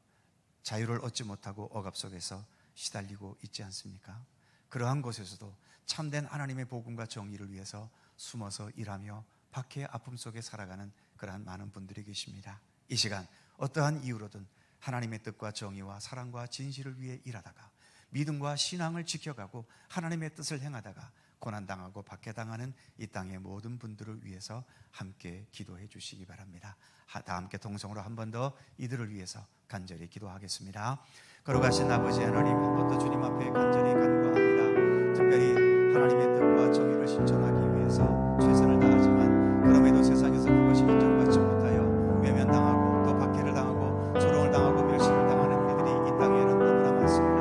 자유를 얻지 못하고 억압 속에서 시달리고 있지 않습니까? 그러한 곳에서도 참된 하나님의 복음과 정의를 위해서 숨어서 일하며 박해의 아픔 속에 살아가는 그러한 많은 분들이 계십니다. 이 시간 어떠한 이유로든 하나님의 뜻과 정의와 사랑과 진실을 위해 일하다가 믿음과 신앙을 지켜가고 하나님의 뜻을 행하다가 고난당하고 박해당하는 이 땅의 모든 분들을 위해서 함께 기도해 주시기 바랍니다. 다 함께 동성으로 한 번 더 이들을 위해서 간절히 기도하겠습니다. 거룩하신 아버지 하나님, 한 번 더 주님 앞에 간절히 간구합니다. 특별히 하나님의 뜻과 정의를 실천하기 위해서 최선을 다하지만 그럼에도 세상에서 그것이 인정받지 못하여 외면당하고 또 박해를 당하고 조롱을 당하고 멸시를 당하는 이들이 이 땅에는 너무나 많습니다.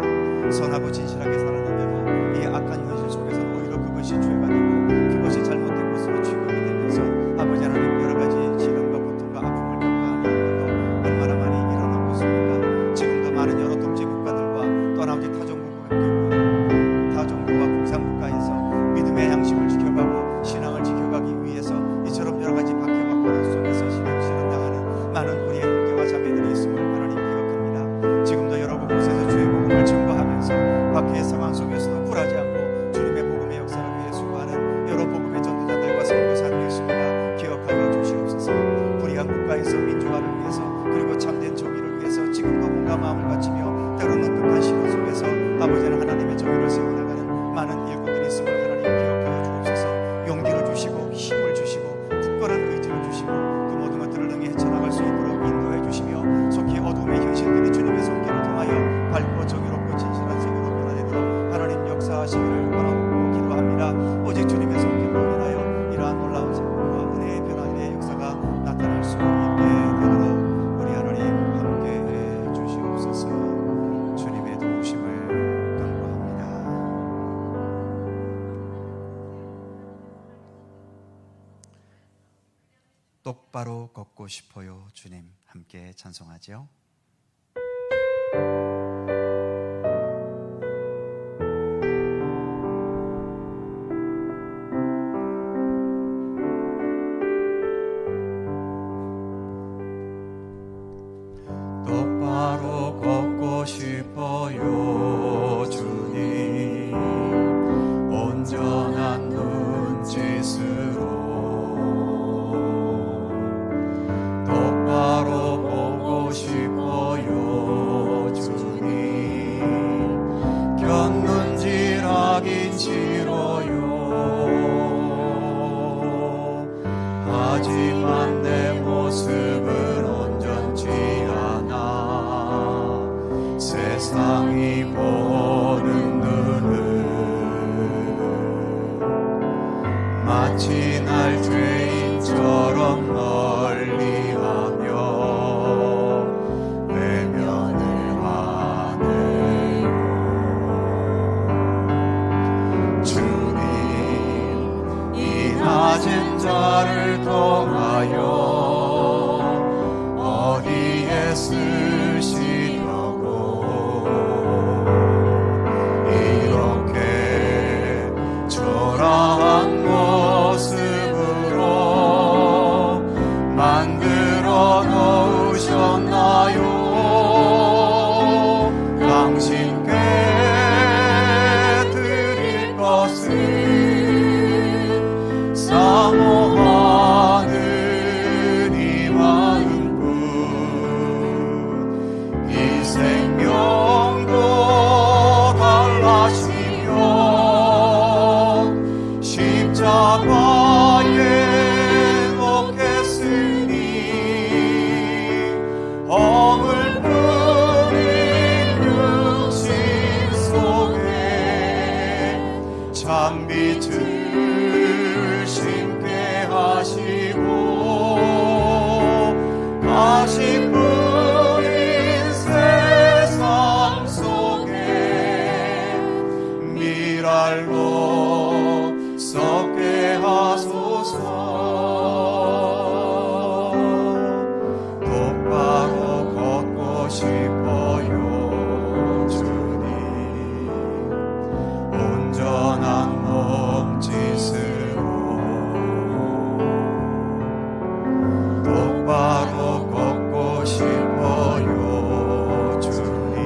선하고 진실하게 살았는데도 이 악한 현실 속에서 오히려 그것이 죄가 되고 그것이 잘못된 것으로 취급이 되면서 아버지 하나님, 여러 가지 시련과 고통과 아픔을 겪어하는 일들도 얼마나 많이 일어나고 있습니까? 지금도 많은 여러 독재 국가들과 또 나머지 타종교와 공산국가에서 믿음의 양심을 지켜가고 신앙을 지켜가기 위해서 이처럼 여러 가지 박해와 고난 속에서 실현당하는 많은 우리의 형제와 자매들이 있음을 하나님 기억합니다. 지금도 여러 곳에서 주의 복음을 증거하면서 박해의 상황 속에서도 굴하지 않고 주님의 복음의 역사를 위해 수고하는 여러 복음의 전도자들과 선교사들이 있습니다. 기억하여 주시옵소서. 불의한 국가에서 민주화를 위해서 그리고 참된 정의를 위해서 지금도 몸과 마음을 바치며 때로는 극한 시련 속에서 아버지는 하나님의 정의를 세워나가는 많은 일꾼들이 있음을 하나님 기억하여 주옵소서. 용기를 주시고 힘을 주시고 굳건한 의지를 주시고 그 모든 것들을 능히 헤쳐나갈 수 있도록 인도해 주시며 속히 어둠의 현실들이 주님의 손길을 통하여 밝고 정의롭고 진실한 세계로 변화되도록 하나님 역사하시기를 원하고 기도합니다. 오직 주님의 손길로 인하여 이러한 놀라운 성공과 은혜의 변화의 역사가 나타날 수 있게 되도록 우리 하나님 함께해 주시옵소서. 주님의 도우심을 간구합니다. 똑바로 걷고 싶어요. 주님, 함께 찬송하죠. 똑바로 걷고 싶어요 주님, 온전한 눈짓으로 똑바로 보고 싶어요 주님, 곁눈질하긴 싫어요. 하지만 내 모습은 온전치 않아 세상이 보는 눈은 마치 날 죄인처럼 멀리하며 외면을 하네요. 주님, 이 낮은 자를 통하여 어디에 쓰시려고 이렇게 초라한 모습으로 만들어 놓으셨나요? 당신께 드릴 것은 사모하는 이 많은 분, 이 생명도 달라시며 십자가에 놓겠으니 허물 뿌린 육신 속에 참빛을 심게 하시고 가시 뿌린 세상 속에 밀알로 썩게 하소서. 똑바로 걷고 싶어요 주님, 온전한 몸짓으로 똑바로 걷고 싶어요 주님,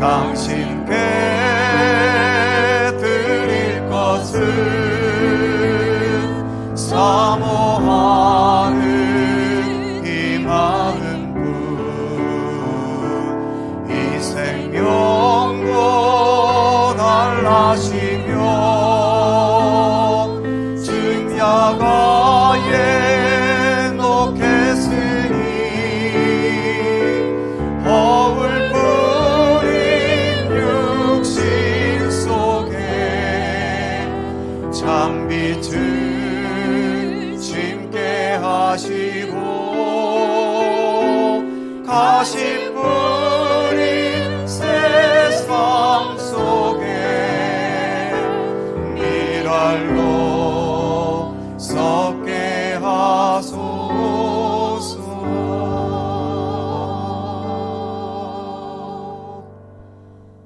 당신께 드릴 것은 사모하는 이 마음뿐. 이 생명도 달라시며 증야가에 놓겠으니 허울 뿌린 육신 속에 참빛을 심게 하시고 가시 뿌린 세상 속에 미랄로 썩게 하소서.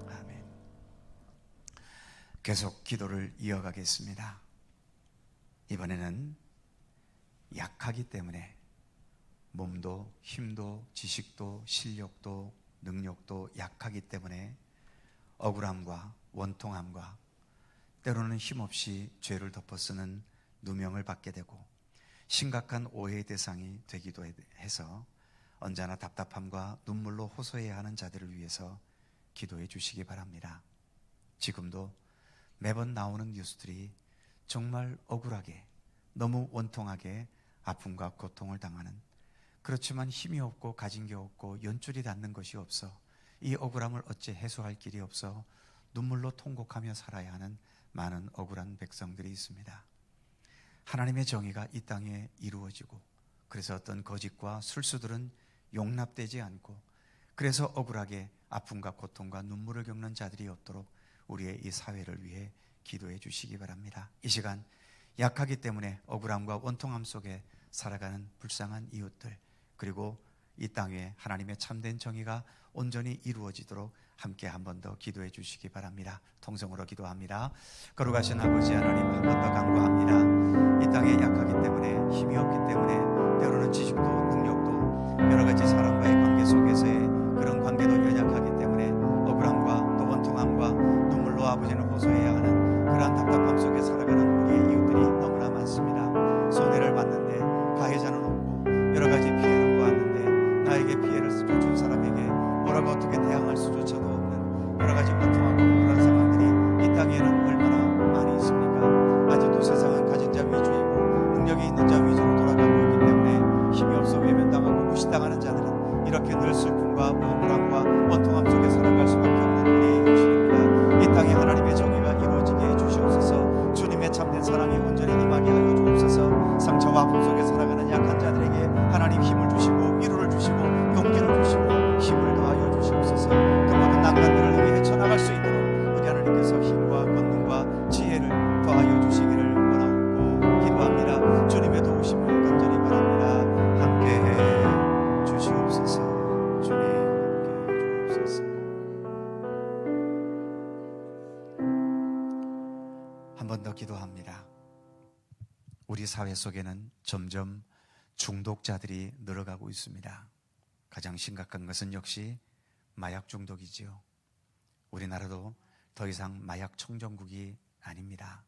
아멘. 계속 기도를 이어가겠습니다. 이번에는 약하기 때문에 몸도 힘도 지식도 실력도 능력도 약하기 때문에 억울함과 원통함과 때로는 힘없이 죄를 덮어쓰는 누명을 받게 되고 심각한 오해의 대상이 되기도 해서 언제나 답답함과 눈물로 호소해야 하는 자들을 위해서 기도해 주시기 바랍니다. 지금도 매번 나오는 뉴스들이 정말 억울하게 너무 원통하게 아픔과 고통을 당하는, 그렇지만 힘이 없고 가진 게 없고 연줄이 닿는 것이 없어 이 억울함을 어찌 해소할 길이 없어 눈물로 통곡하며 살아야 하는 많은 억울한 백성들이 있습니다. 하나님의 정의가 이 땅에 이루어지고 그래서 어떤 거짓과 술수들은 용납되지 않고 그래서 억울하게 아픔과 고통과 눈물을 겪는 자들이 없도록 우리의 이 사회를 위해 기도해 주시기 바랍니다. 이 시간 약하기 때문에 억울함과 원통함 속에 살아가는 불쌍한 이웃들, 그리고 이 땅에 하나님의 참된 정의가 온전히 이루어지도록 함께 한 번 더 기도해 주시기 바랍니다. 통성으로 기도합니다. 거룩하신 아버지 하나님, 한 번 더 간구합니다. 이 땅에 약하기 때문에 힘이 없기 때문에 때로는 지식도 능력도 여러 가지 사람과의 관계 속에서의 그런 관계도 연약하기 때문에 억울함과 또 원통함과 눈물로 아버지는 호소해야 하는 그러한 답답함 속에 살아가는 우리의 이웃들이 너무나 많습니다. 손해를 봤는데 가해자는 없고 여러 가지 피해는 보았는데 나에게 피해를 준 사람에게 뭐라고 어떻게 대항할 수조차도 없는 여러 가지 원통하고 그런 상황들이 이 땅에는 얼마나 많이 있습니까? 아직도 세상은 가진 자 위주이고 능력이 있는 자 위주로 돌아가고 있기 때문에 힘이 없어 외면당하고 무시당하는 자들은 이렇게 늘 슬픔과 억울함과 원통함 속에 살아갈 수밖에 없는 우리의 현실입니다. 이 땅에 하나님의 정의가 이루어지게 해주시옵소서. 주님의 참된 사랑이 온전히 임하게 하여 주옵소서. 상처와 아픔 속에 살아가는 약한 자들에게 하나님 힘을 주시고 위로를 주시고 용기를 주시고 힘을 더하여 주시옵소서. 그 모든 난관들을 향해 헤쳐나갈 수 있도록 우리 하나님께서 힘과 권능과 지혜를 더하여 주시기를 원하고 기도합니다. 주님의 도우심을 간절히 바랍니다. 함께해 주시옵소서. 주님 함께해 주옵소서. 한 번 더 기도합니다. 우리 사회 속에는 점점 중독자들이 늘어가고 있습니다. 가장 심각한 것은 역시 마약 중독이지요. 우리나라도 더 이상 마약 청정국이 아닙니다.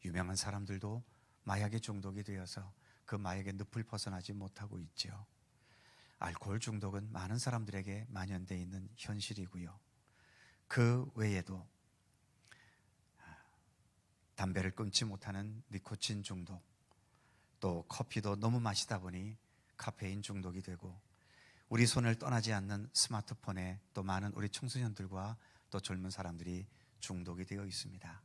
유명한 사람들도 마약에 중독이 되어서 그 마약의 늪을 벗어나지 못하고 있죠. 알코올 중독은 많은 사람들에게 만연되어 있는 현실이고요. 그 외에도 담배를 끊지 못하는 니코틴 중독, 또 커피도 너무 마시다 보니 카페인 중독이 되고 우리 손을 떠나지 않는 스마트폰에 또 많은 우리 청소년들과 또 젊은 사람들이 중독이 되어 있습니다.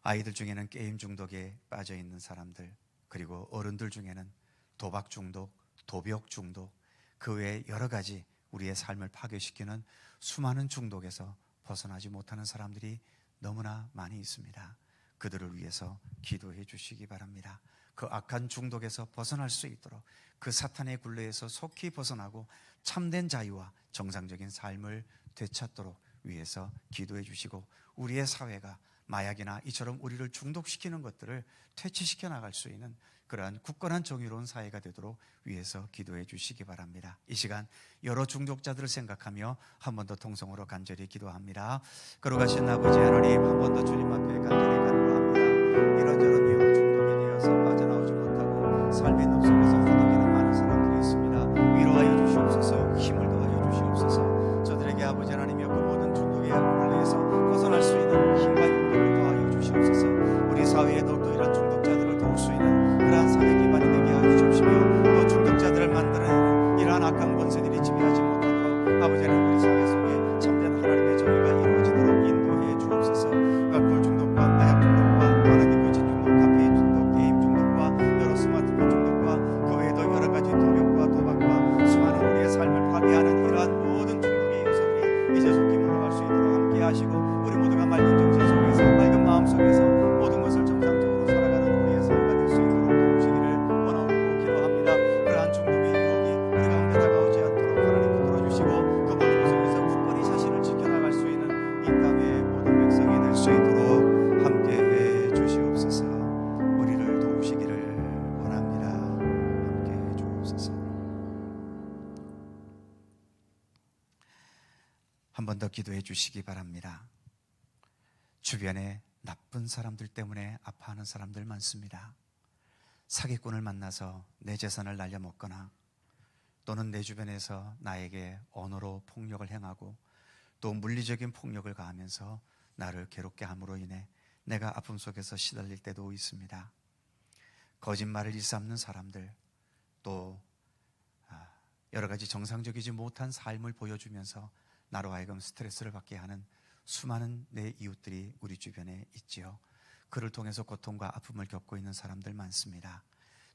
아이들 중에는 게임 중독에 빠져 있는 사람들, 그리고 어른들 중에는 도박 중독, 도벽 중독, 그 외에 여러 가지 우리의 삶을 파괴시키는 수많은 중독에서 벗어나지 못하는 사람들이 너무나 많이 있습니다. 그들을 위해서 기도해 주시기 바랍니다. 그 악한 중독에서 벗어날 수 있도록 그 사탄의 굴레에서 속히 벗어나고 참된 자유와 정상적인 삶을 되찾도록 위해서 기도해 주시고 우리의 사회가 마약이나 이처럼 우리를 중독시키는 것들을 퇴치시켜 나갈 수 있는 그러한 굳건한 정의로운 사회가 되도록 위해서 기도해 주시기 바랍니다. 이 시간 여러 중독자들을 생각하며 한 번 더 통성으로 간절히 기도합니다. 거룩하신 아버지 하나님, 한 번 더 주님 앞에 간절히 간구합니다. 이런저런 이유로 중독이 되어서 빠져나오지 못하고 삶의 늪 속에서 허덕이는 많은 사람들이 있습니다. 위로하여 주시옵소서. 힘을 더하여 주시옵소서. 저들에게 아버지 하나님이여 그 모든 중독의 굴레에서 벗어날 수 있는 힘과 용기를 더하여 주시옵소서. 우리 사회에 더욱더 이런 중독자들을 도울 수 있는 그러한 사회 기반이 되게 하여 주십시오. 또 중독자들을 만드는 이러한 악한 권세들이 지배하지 못하도록 아버지 하나님 우리 사회 속에 참된 하나님의 정의가 이루어지도록 인도해 주옵소서. 알코올 중독과 마약 중독과 하나님 거짓 중독, 카페인 중독, 게임 중독과 여러 스마트폰 중독과 그 외에도 여러 가지 도벽과 도박과 수많은 우리의 삶을 파괴하는 이러한 모든 중독의 요소들이 이제 속히 물러갈 수 있도록 함께 하시고 우리 모두가 맑은 정신 속에서 맑은 마음 속에서 모든 것을 정상적으로 살아가는 우리의 삶이 될 수 있도록 도우시기를 원하고 기도합니다. 그러한 중독의 유혹이 우리 가운데 다가오지 않도록 하나님 붙들어 주시고 그 모든 것에서 굳건히 자신을 지켜나갈 수 있는 이 땅의 모든 백성이 될 수 있도록 함께해 주시옵소서. 우리를 도우시기를 원합니다. 함께해 주옵소서. 한 번 더 기도해 주시기 바랍니다. 주변에 나쁜 사람들 때문에 아파하는 사람들 많습니다. 사기꾼을 만나서 내 재산을 날려먹거나 또는 내 주변에서 나에게 언어로 폭력을 행하고 또 물리적인 폭력을 가하면서 나를 괴롭게 함으로 인해 내가 아픔 속에서 시달릴 때도 있습니다. 거짓말을 일삼는 사람들, 또 여러 가지 정상적이지 못한 삶을 보여주면서 나로 하여금 스트레스를 받게 하는 수많은 내 이웃들이 우리 주변에 있지요. 그를 통해서 고통과 아픔을 겪고 있는 사람들 많습니다.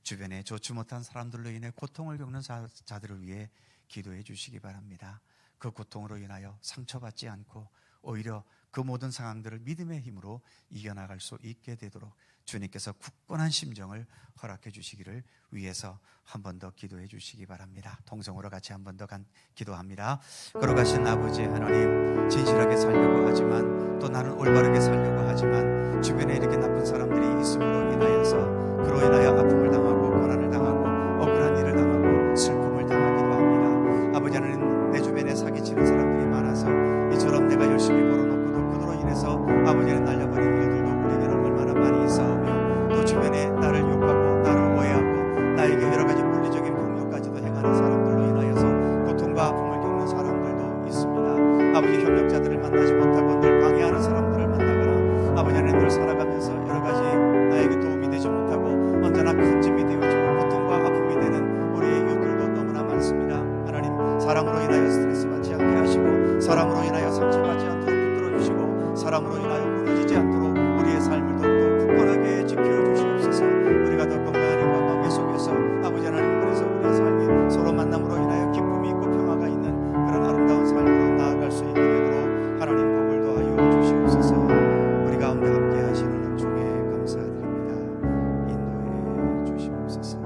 주변에 좋지 못한 사람들로 인해 고통을 겪는 자들을 위해 기도해 주시기 바랍니다. 그 고통으로 인하여 상처받지 않고 오히려 그 모든 상황들을 믿음의 힘으로 이겨나갈 수 있게 되도록 주님께서 굳건한 심정을 허락해 주시기를 위해서 한 번 더 기도해 주시기 바랍니다. 통성으로 같이 한 번 더 기도합니다. 거룩하신 아버지 하나님, 진실하게 살려고 하지만 또 나는 올바르게 살려고 하지만 주변에 이렇게 나쁜 사람들이 있음으로 인하여서 그로 인하여 아픔을 당하고 고난을 당하고 억울한 일을 당하고 슬픔을 당하기도 합니다. 아버지 하나님, 내 주변에 사기치는 사람들이 많아서 이처럼 내가 열심히 벌어놓고도 그로 인해서 아버지는 날려버린 일들도 우리에게는 얼마나 많이 있사오며 또 주변에 나를 욕하고 나를 오해하고 나에게 여러 가지 물리적인 폭력까지도 행하는 사람들로 인하여서 고통과 아픔을 겪는 사람들도 있습니다. 아버지, 협력자들을 만나지 못하고 늘 방해하는 사람들을 만나거나 아버지 하나님 늘 살아가면서 여러 가지 나에게 도움이 되지 못하고 언제나 큰 짐이 되어지고 고통과 아픔이 되는 우리의 이웃들도 너무나 많습니다. 하나님, 사람으로 인하여 스트레스 받지 않게 하시고 사람으로 인하여 상처받지 않도록 붙들어 주시고 사람으로 인하여 무너지지 않도록 우리의 삶을 더욱더 굳건하게 지켜주시옵소서. 우리가 더 건강한 힘과 관계 속에서 아버지 하나님, 그래서 우리의 삶이 서로 만남으로 인하여 기쁨이 있고 평화가 있는 그런 아름다운 삶으로 나아갈 수 있게 되도록 하나님 복을 더하여 주시옵소서. 우리 가운데 함께 하시는 은총에 감사드립니다. 인도해 주시옵소서.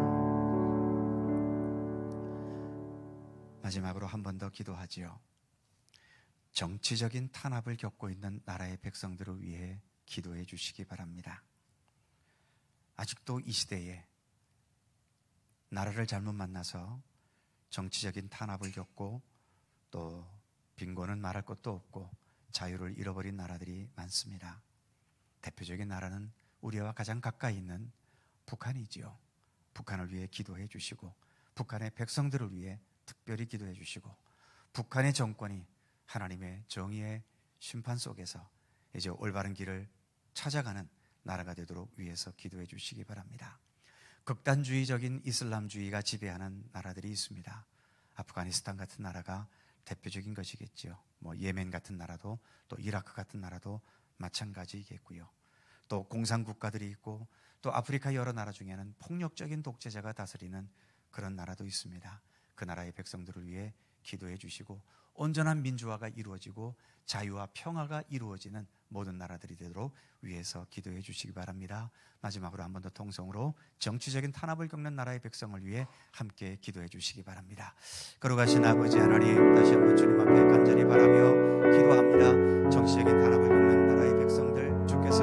마지막으로 한 번 더 기도하지요. 정치적인 탄압을 겪고 있는 나라의 백성들을 위해 기도해 주시기 바랍니다. 아직도 이 시대에 나라를 잘못 만나서 정치적인 탄압을 겪고 또 빈곤은 말할 것도 없고 자유를 잃어버린 나라들이 많습니다. 대표적인 나라는 우리와 가장 가까이 있는 북한이지요. 북한을 위해 기도해 주시고 북한의 백성들을 위해 특별히 기도해 주시고 북한의 정권이 하나님의 정의의 심판 속에서 이제 올바른 길을 찾아가는 나라가 되도록 위해서 기도해 주시기 바랍니다. 극단주의적인 이슬람주의가 지배하는 나라들이 있습니다. 아프가니스탄 같은 나라가 대표적인 것이겠지요. 예멘 같은 나라도 또 이라크 같은 나라도 마찬가지겠고요. 또 공산국가들이 있고 또 아프리카 여러 나라 중에는 폭력적인 독재자가 다스리는 그런 나라도 있습니다. 그 나라의 백성들을 위해 기도해 주시고 온전한 민주화가 이루어지고 자유와 평화가 이루어지는 모든 나라들이 되도록 위해서 기도해 주시기 바랍니다. 마지막으로 한 번 더 통성으로 정치적인 탄압을 겪는 나라의 백성을 위해 함께 기도해 주시기 바랍니다. 거룩하신 아버지 하나님, 다시 한번 주님 앞에 간절히 바라며 기도합니다. 정치적인 탄압을 겪는 나라의 백성들, 주께서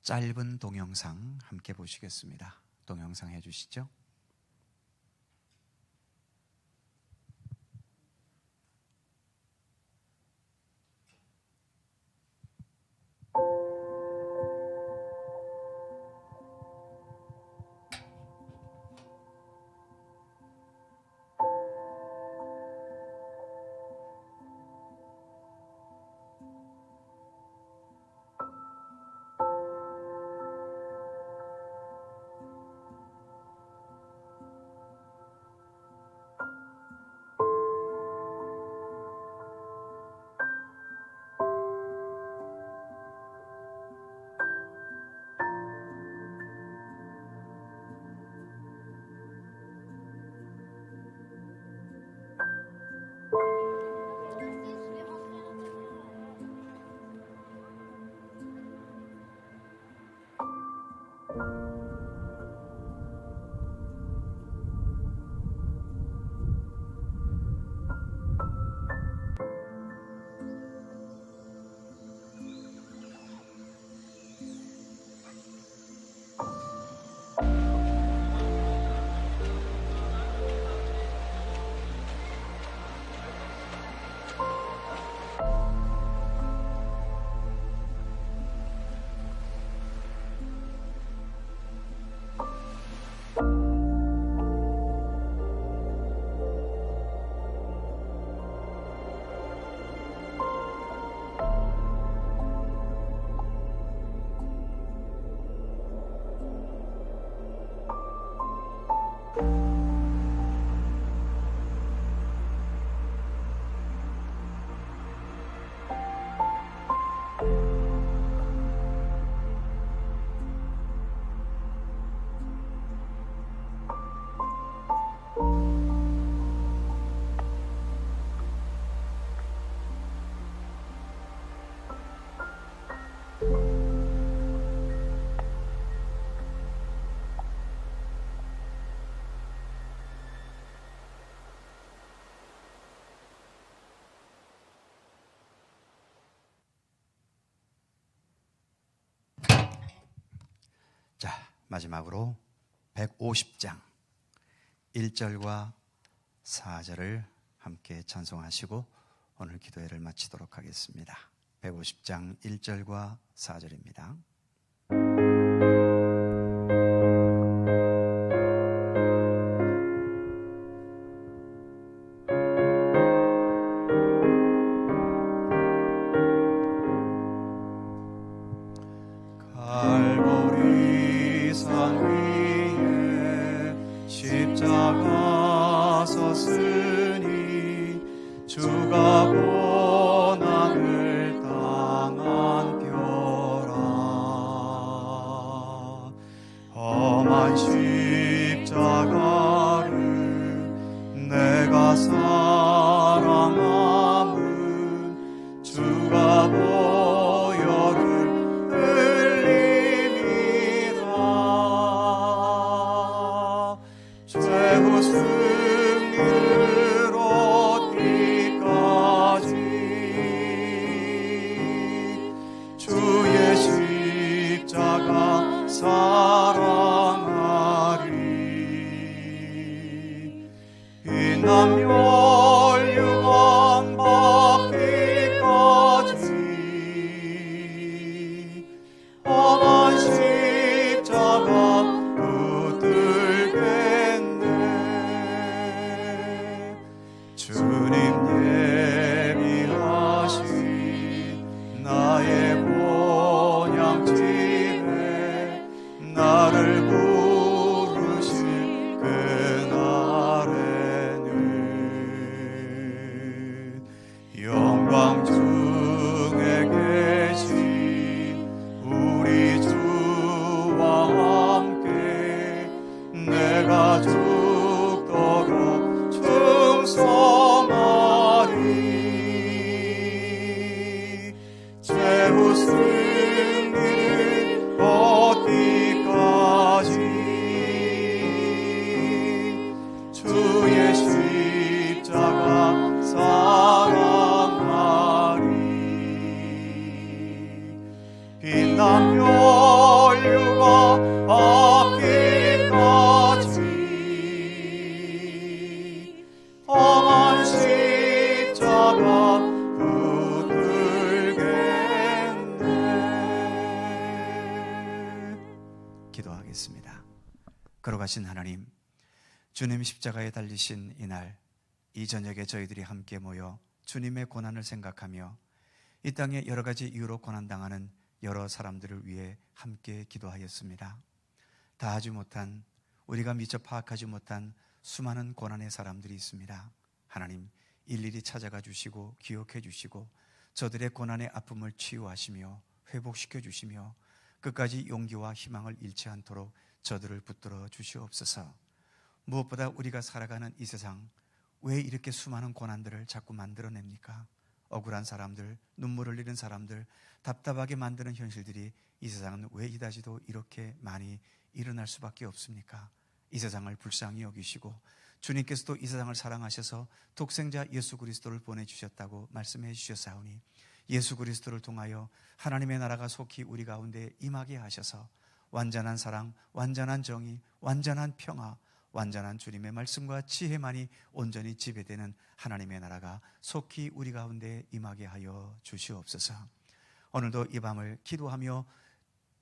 짧은 동영상 함께 보시겠습니다. 동영상 해주시죠. 자, 마지막으로 150장 1절과 4절을 함께 찬송하시고 오늘 기도회를 마치도록 하겠습니다. 150장 1절과 4절입니다. 갈보리 산 위에 십자가 섰으니 주가 고난을 당한 뼈라. 험한 십자가를 내가 사랑함은 주가 보혈을 최후 승리를 얻기까지 나가 붙들겠네. 기도하겠습니다. 걸어가신 하나님, 주님 십자가에 달리신 이날, 이 저녁에 저희들이 함께 모여 주님의 고난을 생각하며 이 땅에 여러 가지 이유로 고난당하는 여러 사람들을 위해 함께 기도하였습니다. 다하지 못한, 우리가 미처 파악하지 못한 수많은 고난의 사람들이 있습니다. 하나님, 일일이 찾아가 주시고 기억해 주시고 저들의 고난의 아픔을 치유하시며 회복시켜 주시며 끝까지 용기와 희망을 잃지 않도록 저들을 붙들어 주시옵소서. 무엇보다 우리가 살아가는 이 세상, 왜 이렇게 수많은 고난들을 자꾸 만들어냅니까? 억울한 사람들, 눈물을 흘리는 사람들, 답답하게 만드는 현실들이 이 세상은 왜 이다지도 이렇게 많이 일어날 수밖에 없습니까? 이 세상을 불쌍히 여기시고 주님께서도 이 세상을 사랑하셔서 독생자 예수 그리스도를 보내주셨다고 말씀해 주셨사오니 예수 그리스도를 통하여 하나님의 나라가 속히 우리 가운데 임하게 하셔서 완전한 사랑, 완전한 정의, 완전한 평화, 완전한 주님의 말씀과 지혜만이 온전히 지배되는 하나님의 나라가 속히 우리 가운데 임하게 하여 주시옵소서. 오늘도 이 밤을 기도하며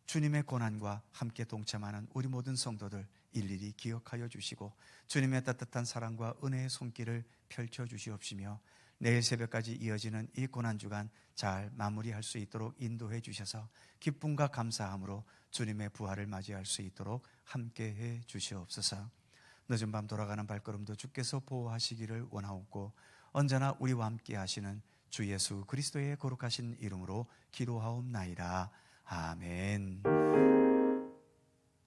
주님의 고난과 함께 동참하는 우리 모든 성도들 일일이 기억하여 주시고 주님의 따뜻한 사랑과 은혜의 손길을 펼쳐 주시옵시며 내일 새벽까지 이어지는 이 고난주간 잘 마무리할 수 있도록 인도해 주셔서 기쁨과 감사함으로 주님의 부활을 맞이할 수 있도록 함께해 주시옵소서. 늦은 밤 돌아가는 발걸음도 주께서 보호하시기를 원하옵고 언제나 우리와 함께 하시는 주 예수 그리스도의 거룩하신 이름으로 기도하옵나이다. 아멘.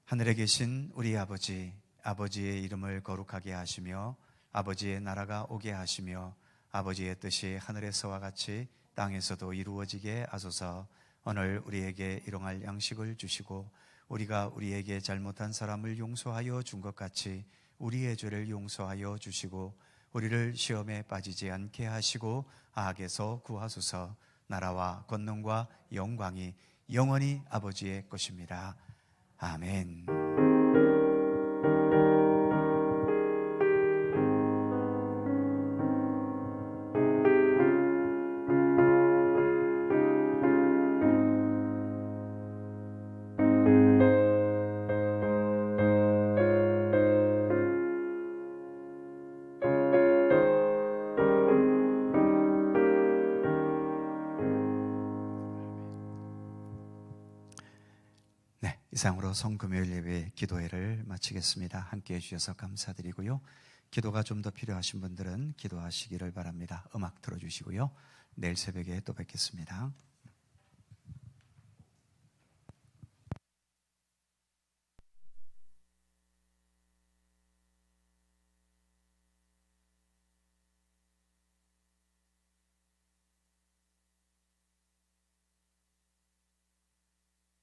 하늘에 계신 우리 아버지, 아버지의 이름을 거룩하게 하시며 아버지의 나라가 오게 하시며 아버지의 뜻이 하늘에서와 같이 땅에서도 이루어지게 하소서. 오늘 우리에게 일용할 양식을 주시고 우리가 우리에게 잘못한 사람을 용서하여 준 것 같이 우리의 죄를 용서하여 주시고 우리를 시험에 빠지지 않게 하시고 악에서 구하소서. 나라와 권능과 영광이 영원히 아버지의 것입니다. 아멘. 이상으로 성금요일 예배 기도회를 마치겠습니다. 함께해 주셔서 감사드리고요. 기도가 좀 더 필요하신 분들은 기도하시기를 바랍니다. 음악 틀어주시고요. 내일 새벽에 또 뵙겠습니다.